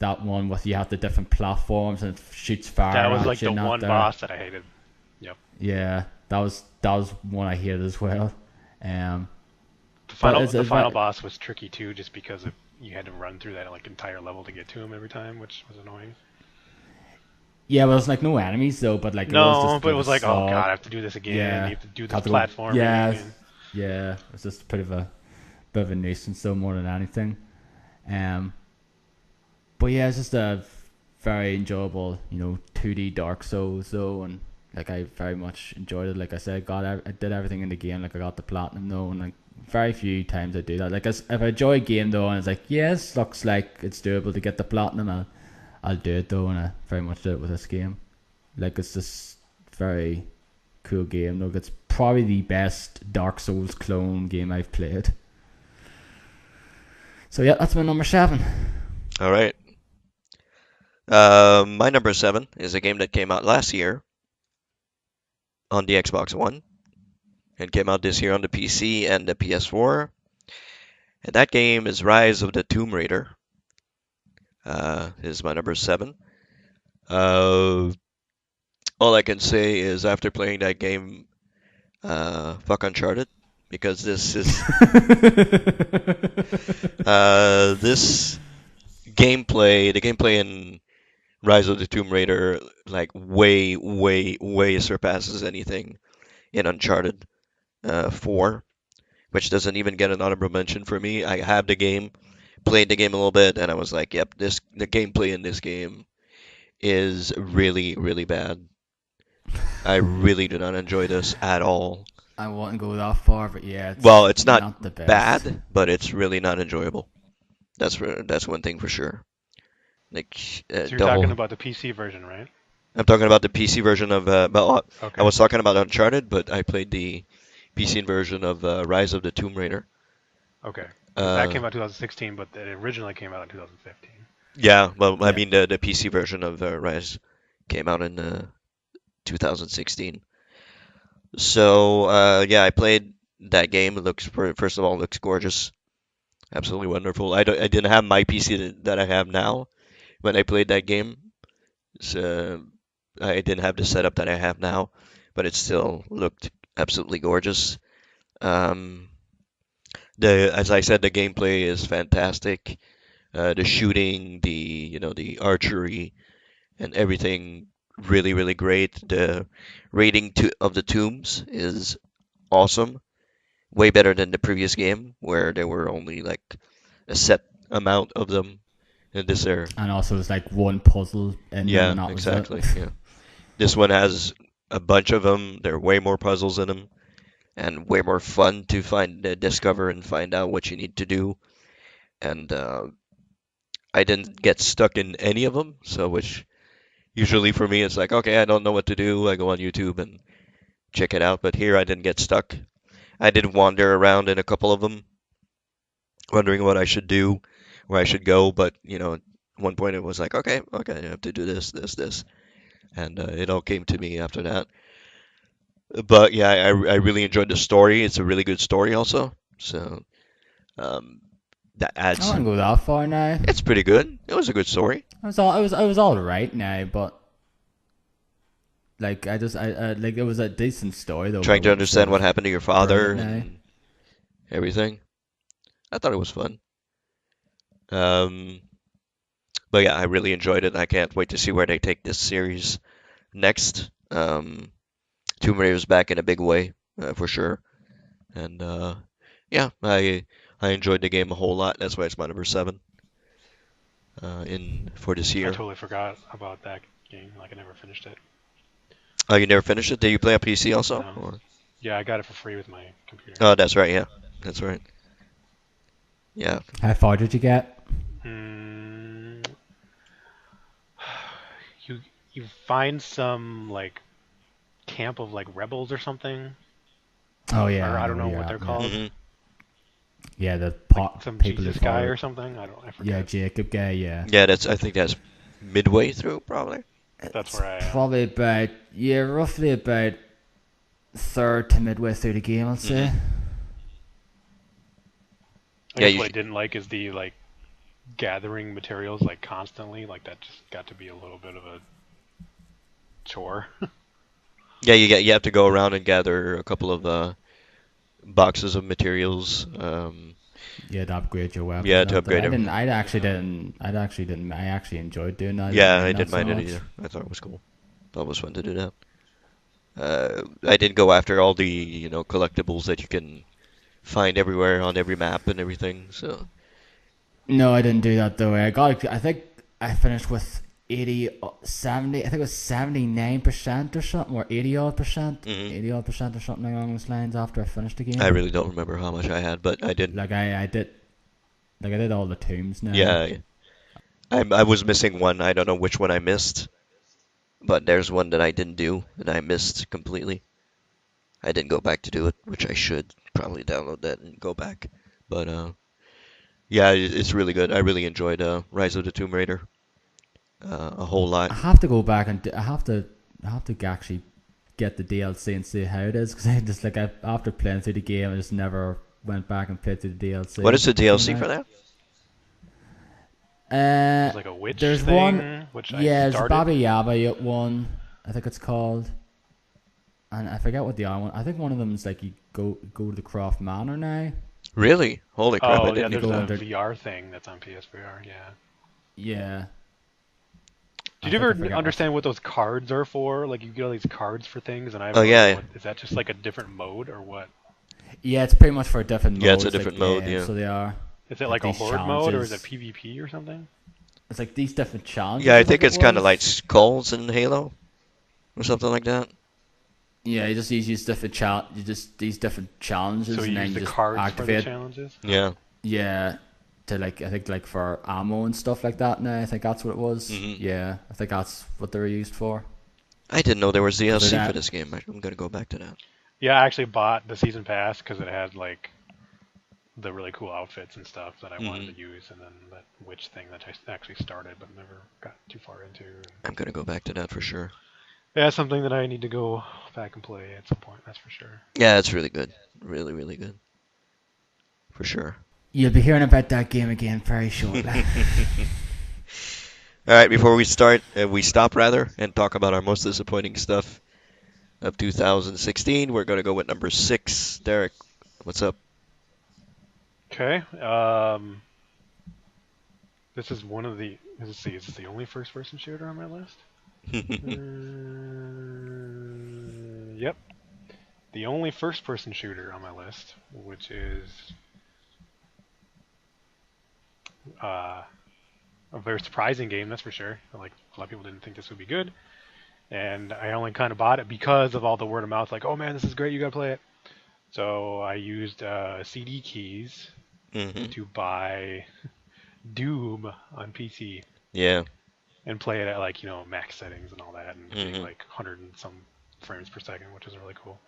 that one with you have the different platforms and it shoots fire. That was like the one boss that I hated. Yep. Yeah, that was one I hated as well. The final boss was tricky too, just because you had to run through that like entire level to get to him every time, which was annoying. Yeah, well, it's like no enemies though, but like it was like, oh god, I have to do this again. Yeah, you have to do this platform. Yeah, it's just a bit of a nuisance, though, more than anything. But yeah, it's just a very enjoyable, 2D Dark Souls though, and like I very much enjoyed it. Like I said, I did everything in the game. Like I got the platinum though, and like very few times I do that. Like if I enjoy a game though, and it's like yes, looks like it's doable to get the platinum, I'll do it though, and I very much did it with this game. Like it's just very cool game. Look, it's probably the best Dark Souls clone game I've played. So yeah, that's my number 7. All right. My number 7 is a game that came out last year on the Xbox One. It came out this year on the PC and the PS4. And that game is Rise of the Tomb Raider. Is my number 7. All I can say is after playing that game, fuck Uncharted, because this gameplay, the gameplay in Rise of the Tomb Raider, like way, way, way surpasses anything in Uncharted 4, which doesn't even get an honorable mention for me. I have the game, played the game a little bit, and I was like, yep, the gameplay in this game is really, really bad. I really do not enjoy this at all. I wouldn't go that far, but yeah, Well, it's it's not not the best. bad, but it's really not enjoyable. That's one thing for sure. Like So you're the talking whole, about the PC version, right? I'm talking about the PC version of. Well, I Okay. was talking about Uncharted, but I played the PC version of Rise of the Tomb Raider. Okay. Because that Uh, came out 2016, but it originally came out in 2015. yeah, well, I Yeah. mean the PC version of Rise came out in 2016. So yeah, I played that game. It looks first of all, it looks gorgeous, absolutely wonderful. I didn't have my PC that I have now when I played that game. So I didn't have the setup that I have now, but it still looked absolutely gorgeous. Um, the as I said, the gameplay is fantastic. The shooting, the archery, and everything really, really great. The rating of the tombs is awesome. Way better than the previous game where there were only like a set amount of them. And this there, And also, there's like one puzzle in them, yeah, and that was it. exactly, yeah. This one has a bunch of them. There are way more puzzles in them, and way more fun to discover, and find out what you need to do. And I didn't get stuck in any of them, so which usually for me it's like, okay, I don't know what to do. I go on YouTube and check it out. But here I didn't get stuck. I did wander around in a couple of them, wondering what I should do, where I should go. But at one point it was like, okay, okay, I have to do this, this, this, and it all came to me after that. But yeah, I really enjoyed the story. It's a really good story also. So um, that I adds. wouldn't go that far now. It's pretty good. It was a good story. I was all right now, but like I like it was a decent story though. But I Trying to wouldn't say it understand what was happened to your father brilliant now. and everything. I thought it was fun. Um, but yeah, I really enjoyed it. I can't wait to see where they take this series next. Tomb Raider's back in a big way, for sure. And yeah, I enjoyed the game a whole lot. That's why it's my number 7 in for this I year. totally forgot about that game. Like I never finished it. Oh, you never finished it? Did you play on PC also? No. Or? Yeah, I got it for free with my computer. Oh, that's right. Yeah, that's right. Yeah. How far did you get? Mm, you you find some like camp of like rebels or something, Oh yeah, or I I know don't where know you're what at. they're Yeah, called. yeah, the Like pot some people who Jesus guy follow. or something. I Yeah, forget. Jacob guy. Yeah, Yeah, I think that's midway through probably. That's it's where I am. probably about roughly about third to midway through the game, I'd say. Hmm. I Yeah, guess what I didn't like is the like gathering materials like constantly. Like that just got to be a little bit of a chore. yeah, you have to go around and gather a couple of boxes of materials. Yeah, to upgrade your weapons Yeah, and to all that. upgrade I didn't. them. I actually didn't. I actually didn't. I actually enjoyed doing that. I didn't Yeah, I mind that didn't so mind it much. either. I thought it was cool. Thought it was fun to do that. I didn't go after all the collectibles that you can find everywhere on every map and everything. So No, I didn't do that though. I got. I think I finished with 80, 70. I think it was 79% or something, or 80 odd percent, hmm 80 odd percent or something along those lines after I finished the I game. really don't remember how much I had, but I did. Like I did. Like I did all the tombs now. Yeah, I was missing one. I don't know which one I missed, but there's one that I didn't do and I missed completely. I didn't go back to do it, which I should probably download that and go back. But yeah, it's really good. I really enjoyed Rise of the Tomb Raider a whole lot. I have to go back and I have to actually get the DLC and see how it is because I just after playing through the game I just never went back and played through the What DLC is the that came DLC for out. that? There's like a witch There's one. thing which I Yeah, there's started. Baba Yaga one. I think it's called. And I forget what the other one. I think one of them is like you go to the Croft Manor now. Really? Holy crap! I Oh yeah, didn't there's even go a know. under. VR thing that's on PSVR. Yeah. Yeah. I Did you think I ever forget what. understand what those cards are for? Like you get all these cards for things, and I have Oh no idea yeah, what. Is that just like a different mode or what? Yeah, it's pretty much for different yeah. It's a modes. Like different mode. Yeah. so they are Is it like like a these horde mode or is it challenges. PvP or something? It's like these different Yeah, challenges. I I think think it it's kind of like was. skulls in Halo or something like that. Yeah, you just use different you just these different So challenges, you and use then you the just cards for the activate. challenges? Yeah. Yeah, to like I think like for ammo and stuff like that. Now I think that's what it was. Hmm. Yeah, I think that's what they were used for. I didn't know there was Because they're DLC for that. this game. I'm gonna go back to that. Yeah, I actually bought the season pass because it had like the really cool outfits and stuff that I wanted Hmm. to use, and then that witch thing that I actually started but never got too far into. I'm gonna go back to that for sure. Yeah, something that I need to go back and play at some point. That's for sure. Yeah, it's really good. Really, really good. For sure. You'll be hearing about that game again very shortly. All right, before we stop rather, and talk about our most disappointing stuff of 2016. We're gonna go with number 6. Derek, what's up? Okay. This is one of the. Let's see. Is this the only first-person shooter on my list? Yep. The only first-person shooter on my list, which is uh, a very surprising game, that's for sure. Like a lot of people didn't think this would be good, and I only kind of bought it because of all the word of mouth. Like, oh man, this is great, you gotta play it. So I used CD keys Hmm. to buy Doom on PC Yeah. and play it at like max settings and all that, and getting Hmm. like 100 and some frames per second, which is really cool.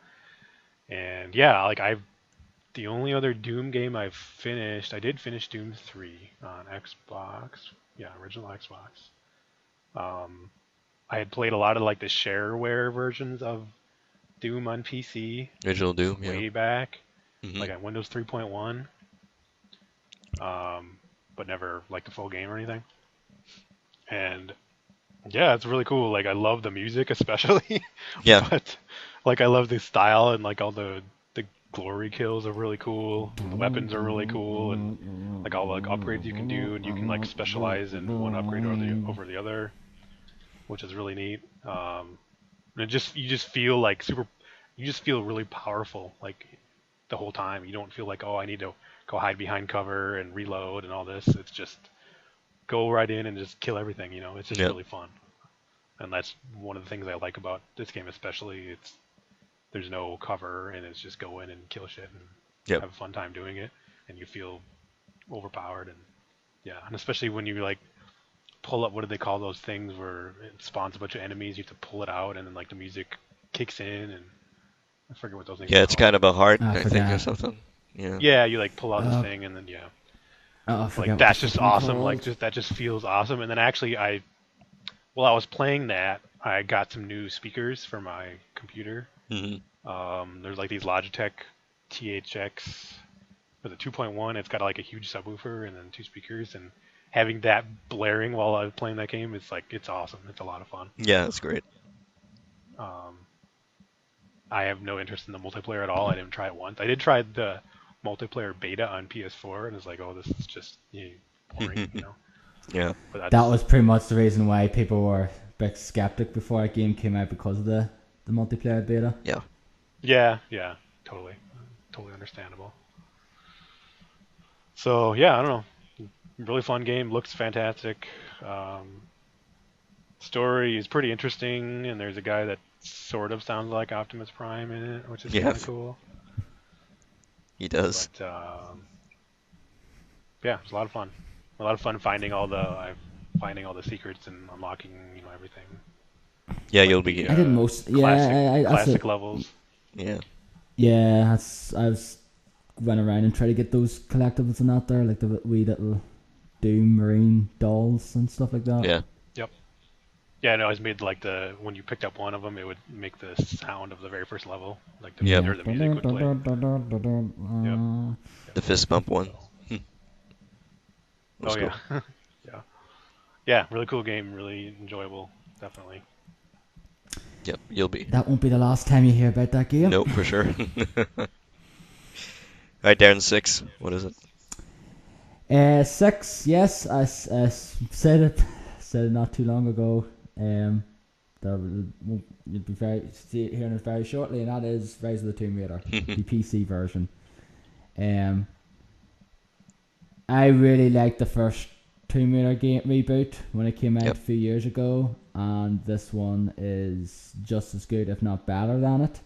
And yeah, like the only other Doom game I've finished, I did finish Doom 3 on Xbox. Yeah, original Xbox. Um, I had played a lot of like the shareware versions of Doom on PC Original Doom. Yeah. way back, Hmm. like at Windows 3.1, but never like the full game or anything. And yeah, it's really cool. Like I love the music especially, Yeah. but like I love the style and like all the glory kills are really cool. The weapons are really cool, and like all the upgrades you can do, and you can like specialize in one upgrade over the other, which is really neat. And you just feel like you just feel really powerful like the whole time. You don't feel like, oh, I need to go hide behind cover and reload and all this. It's just go right in and just kill everything. It's just Yep. really fun, and that's one of the things I like about this game especially. There's no cover, and it's just go in and kill shit and Yep. have a fun time doing it, and you feel overpowered. And yeah, and especially when you like pull up, what do they call those things where it spawns a bunch of enemies, you have to pull it out, and then like the music kicks in, and I forget what those things Yeah, are it's kind called. of a heart, I I think, or forgot. something. Yeah. Yeah, you like pull out this Uh, thing, and then yeah, I like forget what the that's just fucking awesome. Like called. that just feels awesome. And then actually, while I was playing that, I got some new speakers for my computer. Hmm. There's like these Logitech THX with a 2.1. It's got like a huge subwoofer and then two speakers, and having that blaring while I was playing that game, it's awesome. It's a lot of fun. Yeah, that's great. Um, I have no interest in the multiplayer at all. I didn't try it once. I did try the multiplayer beta on PS4, and it's like, oh, this is just boring. Yeah. But That that's was pretty much the reason why people were a bit skeptic before a game came out because of the multiplayer beta. Yeah. yeah, totally understandable. So yeah, I don't know. Really fun game. Looks fantastic. Um, Story is pretty interesting, and there's a guy that sort of sounds like Optimus Prime in it, which is Yeah, kind of cool. he does. But yeah, it's a lot of fun. A lot of fun finding all the secrets and unlocking everything. Yeah, Like you'll the be. I did most. classic Yeah, that's classic it. levels. Yeah. Yeah, I was went around and tried to get those collectibles and that there, like the wee little Doom Marine dolls and stuff like that. Yeah. Yep. Yeah, no, it's made like when you picked up one of them, it would make the sound of the very first level, like Yep. or the music would play. Yep. The fist bump one. So, That's oh cool. yeah, yeah, yeah. Really cool game. Really enjoyable. Definitely. Yep, you'll be. That won't be the last time you hear about that game. Nope, for sure. Alright, Darren, 6. What is it? 6, yes, I said it not too long ago. You'll be hearing it very shortly, and that is Rise of the Tomb Raider, the PC version. I really liked the first Tomb Raider game reboot when it came out a few years ago, and this one is just as good, if not better, than it.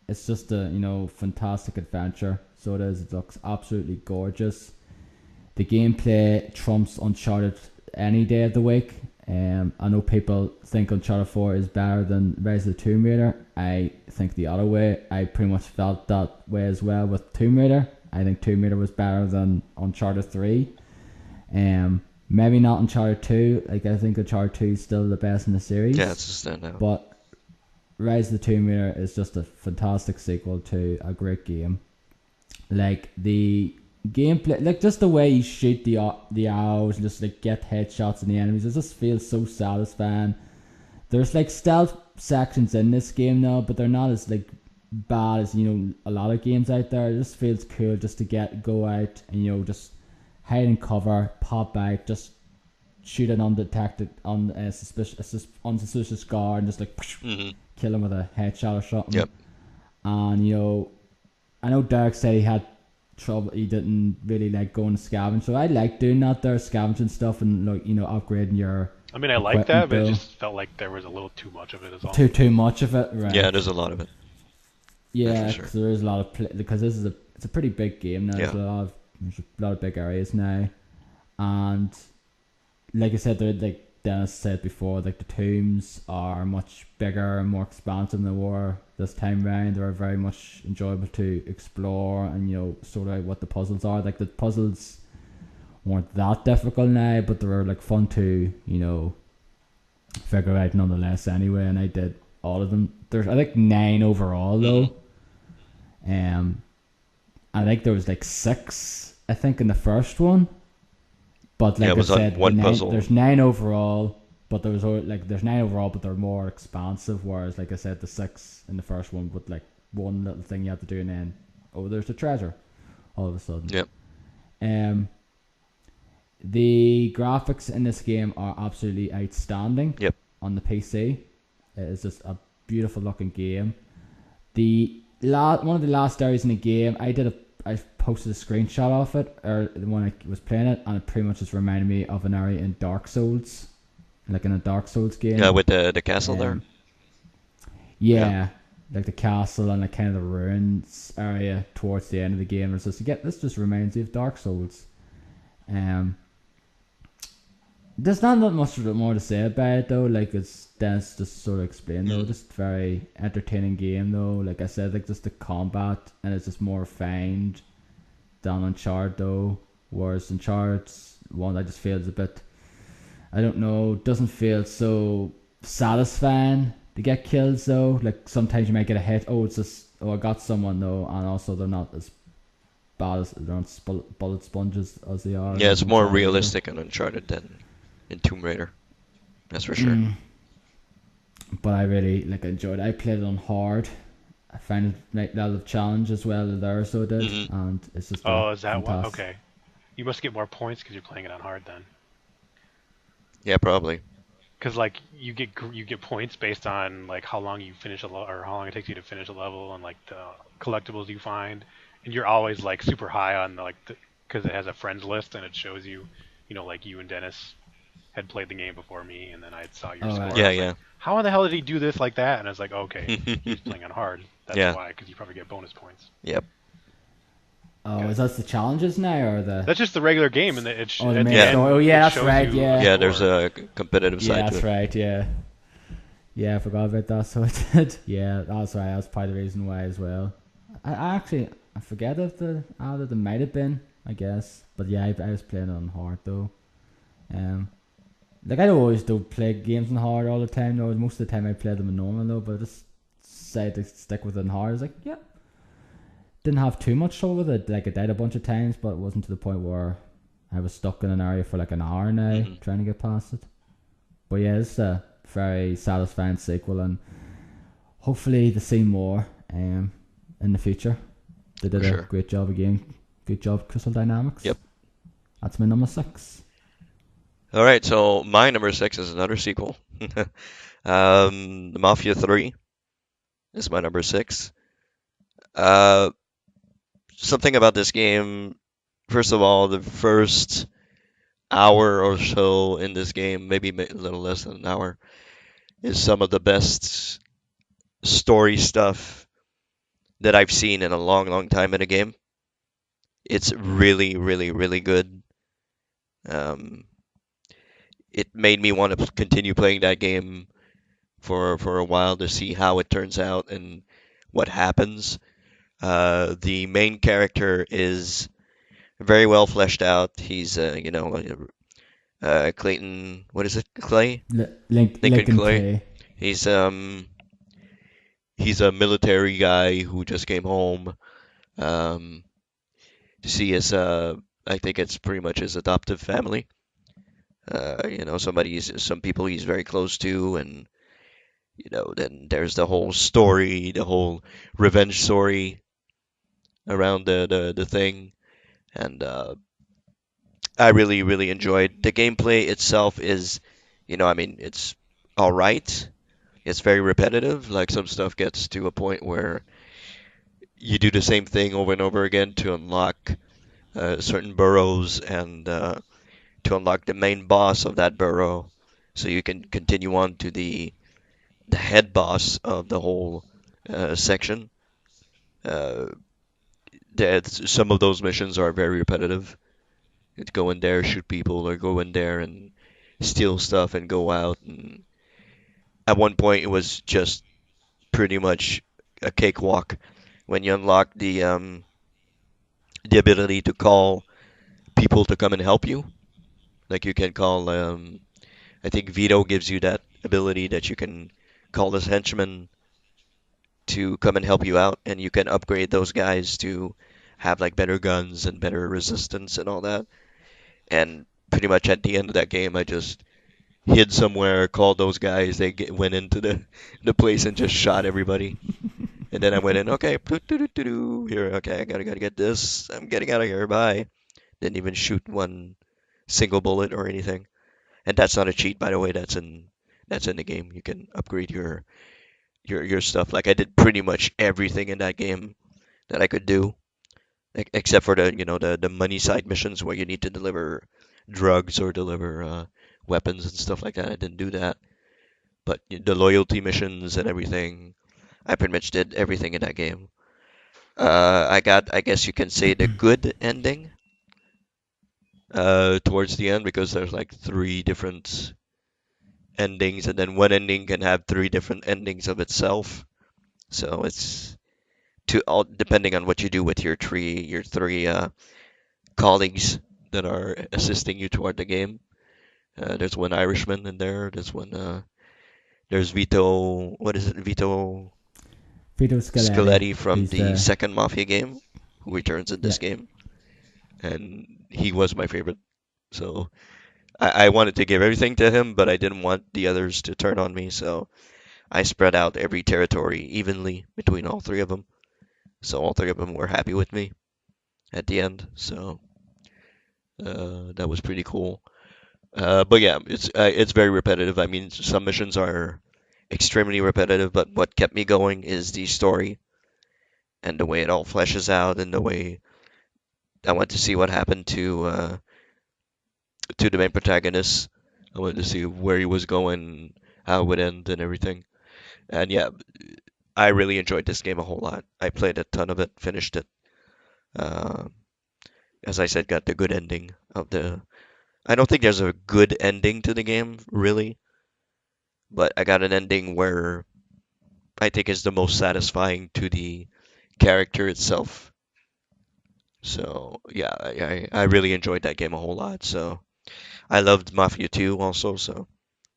It's just a fantastic adventure. So it is. It looks absolutely gorgeous. The gameplay trumps Uncharted any day of the week. I know people think Uncharted 4 is better than Rise of the Tomb Raider. I think the other way. I pretty much felt that way as well with Tomb Raider. I think Tomb Raider was better than Uncharted 3. Maybe not Uncharted 2. Like, I think Uncharted 2 is still the best in the series. Yeah, it's a standout. But Rise of the Tomb Raider is just a fantastic sequel to a great game. Like, the gameplay, like just the way you shoot the arrows and just like get headshots in the enemies, it just feels so satisfying. There's like stealth sections in this game now, but they're not as like bad as a lot of games out there. It just feels cool just to go out and just hide and cover, pop out, just shoot an undetected, unsuspicious guard, and just like kill him with a headshot or something. Yep. And I know Derek said he had trouble. He didn't really like going to scavenge, so I like doing that there, scavenging stuff and like upgrading your. I mean, I like that, but it just felt like there was a little too much of it as well. Too much of it, right? Yeah, there's a lot of it. Yeah, sure. there is a lot of because it's a pretty big game now. Yeah. There's a lot of big areas now, and like I said, like Dennis said before, like the tombs are much bigger and more expansive than they were this time round. They are very much enjoyable to explore and sort out what the puzzles are. Like the puzzles weren't that difficult now, but they were like fun to figure out nonetheless anyway. And I did all of them. There's I think 9 overall though. I think there was like 6 I think in the first one. But like it was I said, one puzzle. There's 9 overall, but there's 9 overall, but they're more expansive. Whereas, like I said, the 6 in the first one with like one little thing you have to do, and then there's the treasure, all of a sudden. Yep. The graphics in this game are absolutely outstanding. Yep. On the PC, it is just a beautiful looking game. One of the last areas in the game, I posted a screenshot of it or when I was playing it, and it pretty much just reminded me of an area in Dark Souls, like in a Dark Souls game. Yeah, with the castle there. Yeah, like the castle and like kind of the ruins area towards the end of the game. It's just this just reminds me of Dark Souls. There's not much more to say about it though. Like it's Dennis just sort of explained though. Just very entertaining game though. Like I said, like just the combat and it's just more refined than Uncharted though. Whereas Uncharted's one I just feel is a bit, I don't know, doesn't feel so satisfying to get kills though. Like sometimes you might get a hit. I got someone though, and also they're not as bad as they're not bullet sponges as they are. Yeah, it's more realistic in Uncharted than in Tomb Raider. That's for sure. But I really enjoyed it. I played it on hard. I found it like a lot of challenge as well there, so it did, and it's just. Oh, is that what? Okay, you must get more points because you're playing it on hard then. Yeah, probably. Because like you get points based on like how long you finish a level or how long it takes you to finish a level and like the collectibles you find, and you're always like super high on because it has a friends list and it shows you, like you and Dennis had played the game before me, and then I saw your score. Yeah, yeah. How in the hell did he do this like that? And I was like, okay, he's playing on hard. That's why, because you probably get bonus points. Yep. Oh, is that the challenges now or the? That's just the regular game, and it's. Oh, the main story. Oh, yeah, that's right. Yeah. Yeah, there's a competitive side to it. Yeah, that's right. Yeah. Yeah, I forgot about that. So it did. Yeah, that's right. That's probably the reason why as well. I forget if there might have been, I guess, but yeah, I was playing it on hard though. Like I don't always play games on hard all the time. No, most of the time I play them in normal though. But I just decided to stick with it in hard. I was like, yeah, didn't have too much trouble with it. Like I died a bunch of times, but it wasn't to the point where I was stuck in an area for like an hour now trying to get past it. But yeah, it's a very satisfying sequel, and hopefully to see more in the future. They For did a sure. great job again. Good job, Crystal Dynamics. Yep. That's my number 6. All right, so my number 6 is another sequel. The Mafia 3 is my number 6. Uh, Something about this game, first of all, the first hour or so in this game, maybe a little less than an hour, is some of the best story stuff that I've seen in a long, long time in a game. It's really, really, really good. Um, it made me want to continue playing that game for a while to see how it turns out and what happens. The main character is very well fleshed out. He's Clayton. What is it? Clay? Lincoln Lincoln Clay. Clay. He's he's a military guy who just came home um, to see his I think it's pretty much his adoptive family. Some people he's very close to, and then there's the whole story, the whole revenge story around the thing, and I really really enjoyed the gameplay itself. It's all right. It's very repetitive. Like some stuff gets to a point where you do the same thing over and over again to unlock certain burrows and to unlock the main boss of that burrow, so you can continue on to the head boss of the whole section. Uh, some of those missions are very repetitive. You go in there, shoot people, or go in there and steal stuff and go out. And at one point, it was just pretty much a cakewalk when you unlock the ability to call people to come and help you. Like you can call, I think Vito gives you that ability that you can call this henchman to come and help you out, and you can upgrade those guys to have like better guns and better resistance and all that. And pretty much at the end of that game, I just hid somewhere, called those guys. Went into the place and just shot everybody. And then I went in, okay, here, okay, I gotta get this. I'm getting out of here. Bye. Didn't even shoot one single bullet or anything. And that's not a cheat, by the way. That's in the game. You can upgrade your stuff. Like I did pretty much everything in that game that I could do, except for the money side missions where you need to deliver drugs or deliver weapons and stuff like that. I didn't do that. But the loyalty missions and everything, I pretty much did everything in that game. I got, I guess you can say, the good ending towards the end, because there's like three different endings, and then one ending can have three different endings of itself. So it's to all depending on what you do with your three colleagues that are assisting you toward the game. There's one Irishman in there. There's Vito. What is it? Vito Vito Scaletti. Scaletti from He's the the second Mafia game, who returns in yeah. this game, and he was my favorite. So I wanted to give everything to him, but I didn't want the others to turn on me. So I spread out every territory evenly between all three of them. So all three of them were happy with me at the end. So that was pretty cool. But yeah, it's very repetitive. I mean, some missions are extremely repetitive, but what kept me going is the story and the way it all fleshes out, and the way I want to see what happened to the main protagonist. I wanted to see where he was going, how it would end, and everything. And yeah, I really enjoyed this game a whole lot. I played a ton of it, finished it. Uh, as I said, got the good ending of the. I don't think there's a good ending to the game, really, but I got an ending where I think is the most satisfying to the character itself. So yeah, I really enjoyed that game a whole lot. So I loved Mafia 2 also. So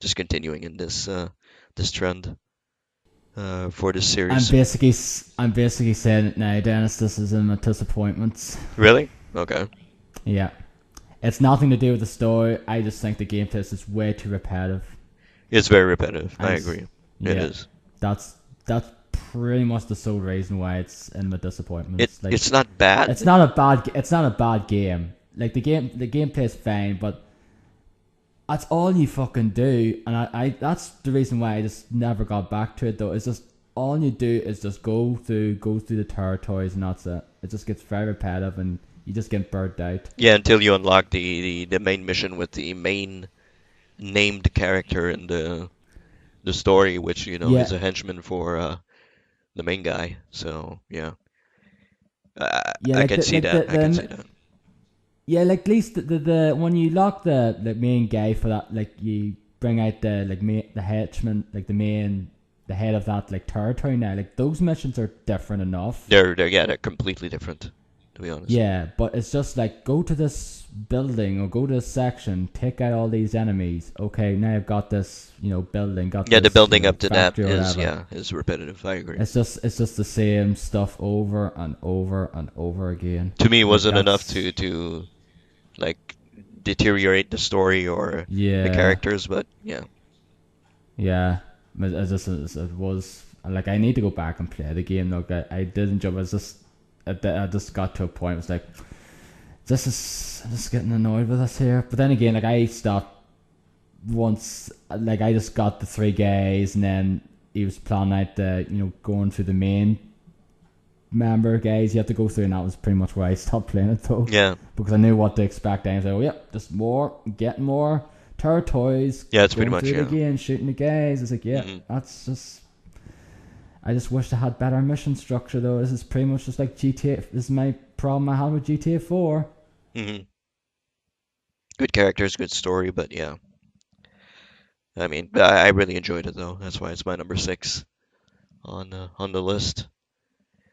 just continuing in this trend for this I'm series. basically I'm basically saying it now, Dennis. This is in my disappointments. Really? Okay. Yeah, it's nothing to do with the story. I just think the gameplay is just way too repetitive. It's very repetitive. I and agree. It yeah, is. that's pretty much the sole reason why it's in my disappointments. Like, It's not bad. it's not a bad game. Like the gameplay is fine, but that's all you fucking do, and I that's the reason why I just never got back to it though. It's just all you do is just go through the territories, and that's it. It just gets very repetitive, and you just get burnt out. Yeah, until you unlock the main mission with the main named character in the story, which is Yeah, a henchman for the main guy. So yeah, yeah, I like can see that. I can see that. yeah, like at least the when you lock the main guy for that, like you bring out the like the henchman, like the head of that like territory now. Like those missions are different enough. They're completely different, to be honest. Yeah, but it's just like go to this building or go to this section, take out all these enemies. Okay, now I've got this, building, got Yeah, the this, building up to that factory or is whatever. is repetitive. I agree. It's just the same stuff over and over and over again. To me, it Like wasn't enough that's to like deteriorate the story or the yeah, characters, but yeah. yeah. It was like I need to go back and play the game. Look, I did enjoy. It. I just got to a point. It was like I'm just getting annoyed with this here. But then again, like I stopped once. Like I just got the three guys, and then he was planning out the going through the main member guys you have to go through, and that was pretty much where I stopped playing it though, Yeah. because I knew what to expect. I was like, oh yep, just getting more territories, Yeah, it's pretty going much, through it yeah. again, shooting the guys. It's like, yeah, Hmm. that's just. I just wish they had better mission structure though. This is pretty much just like GTA. This is my problem I had with GTA 4. Hmm. Good characters, good story, but yeah. I mean, I really enjoyed it though. That's why it's my number 6 on the list.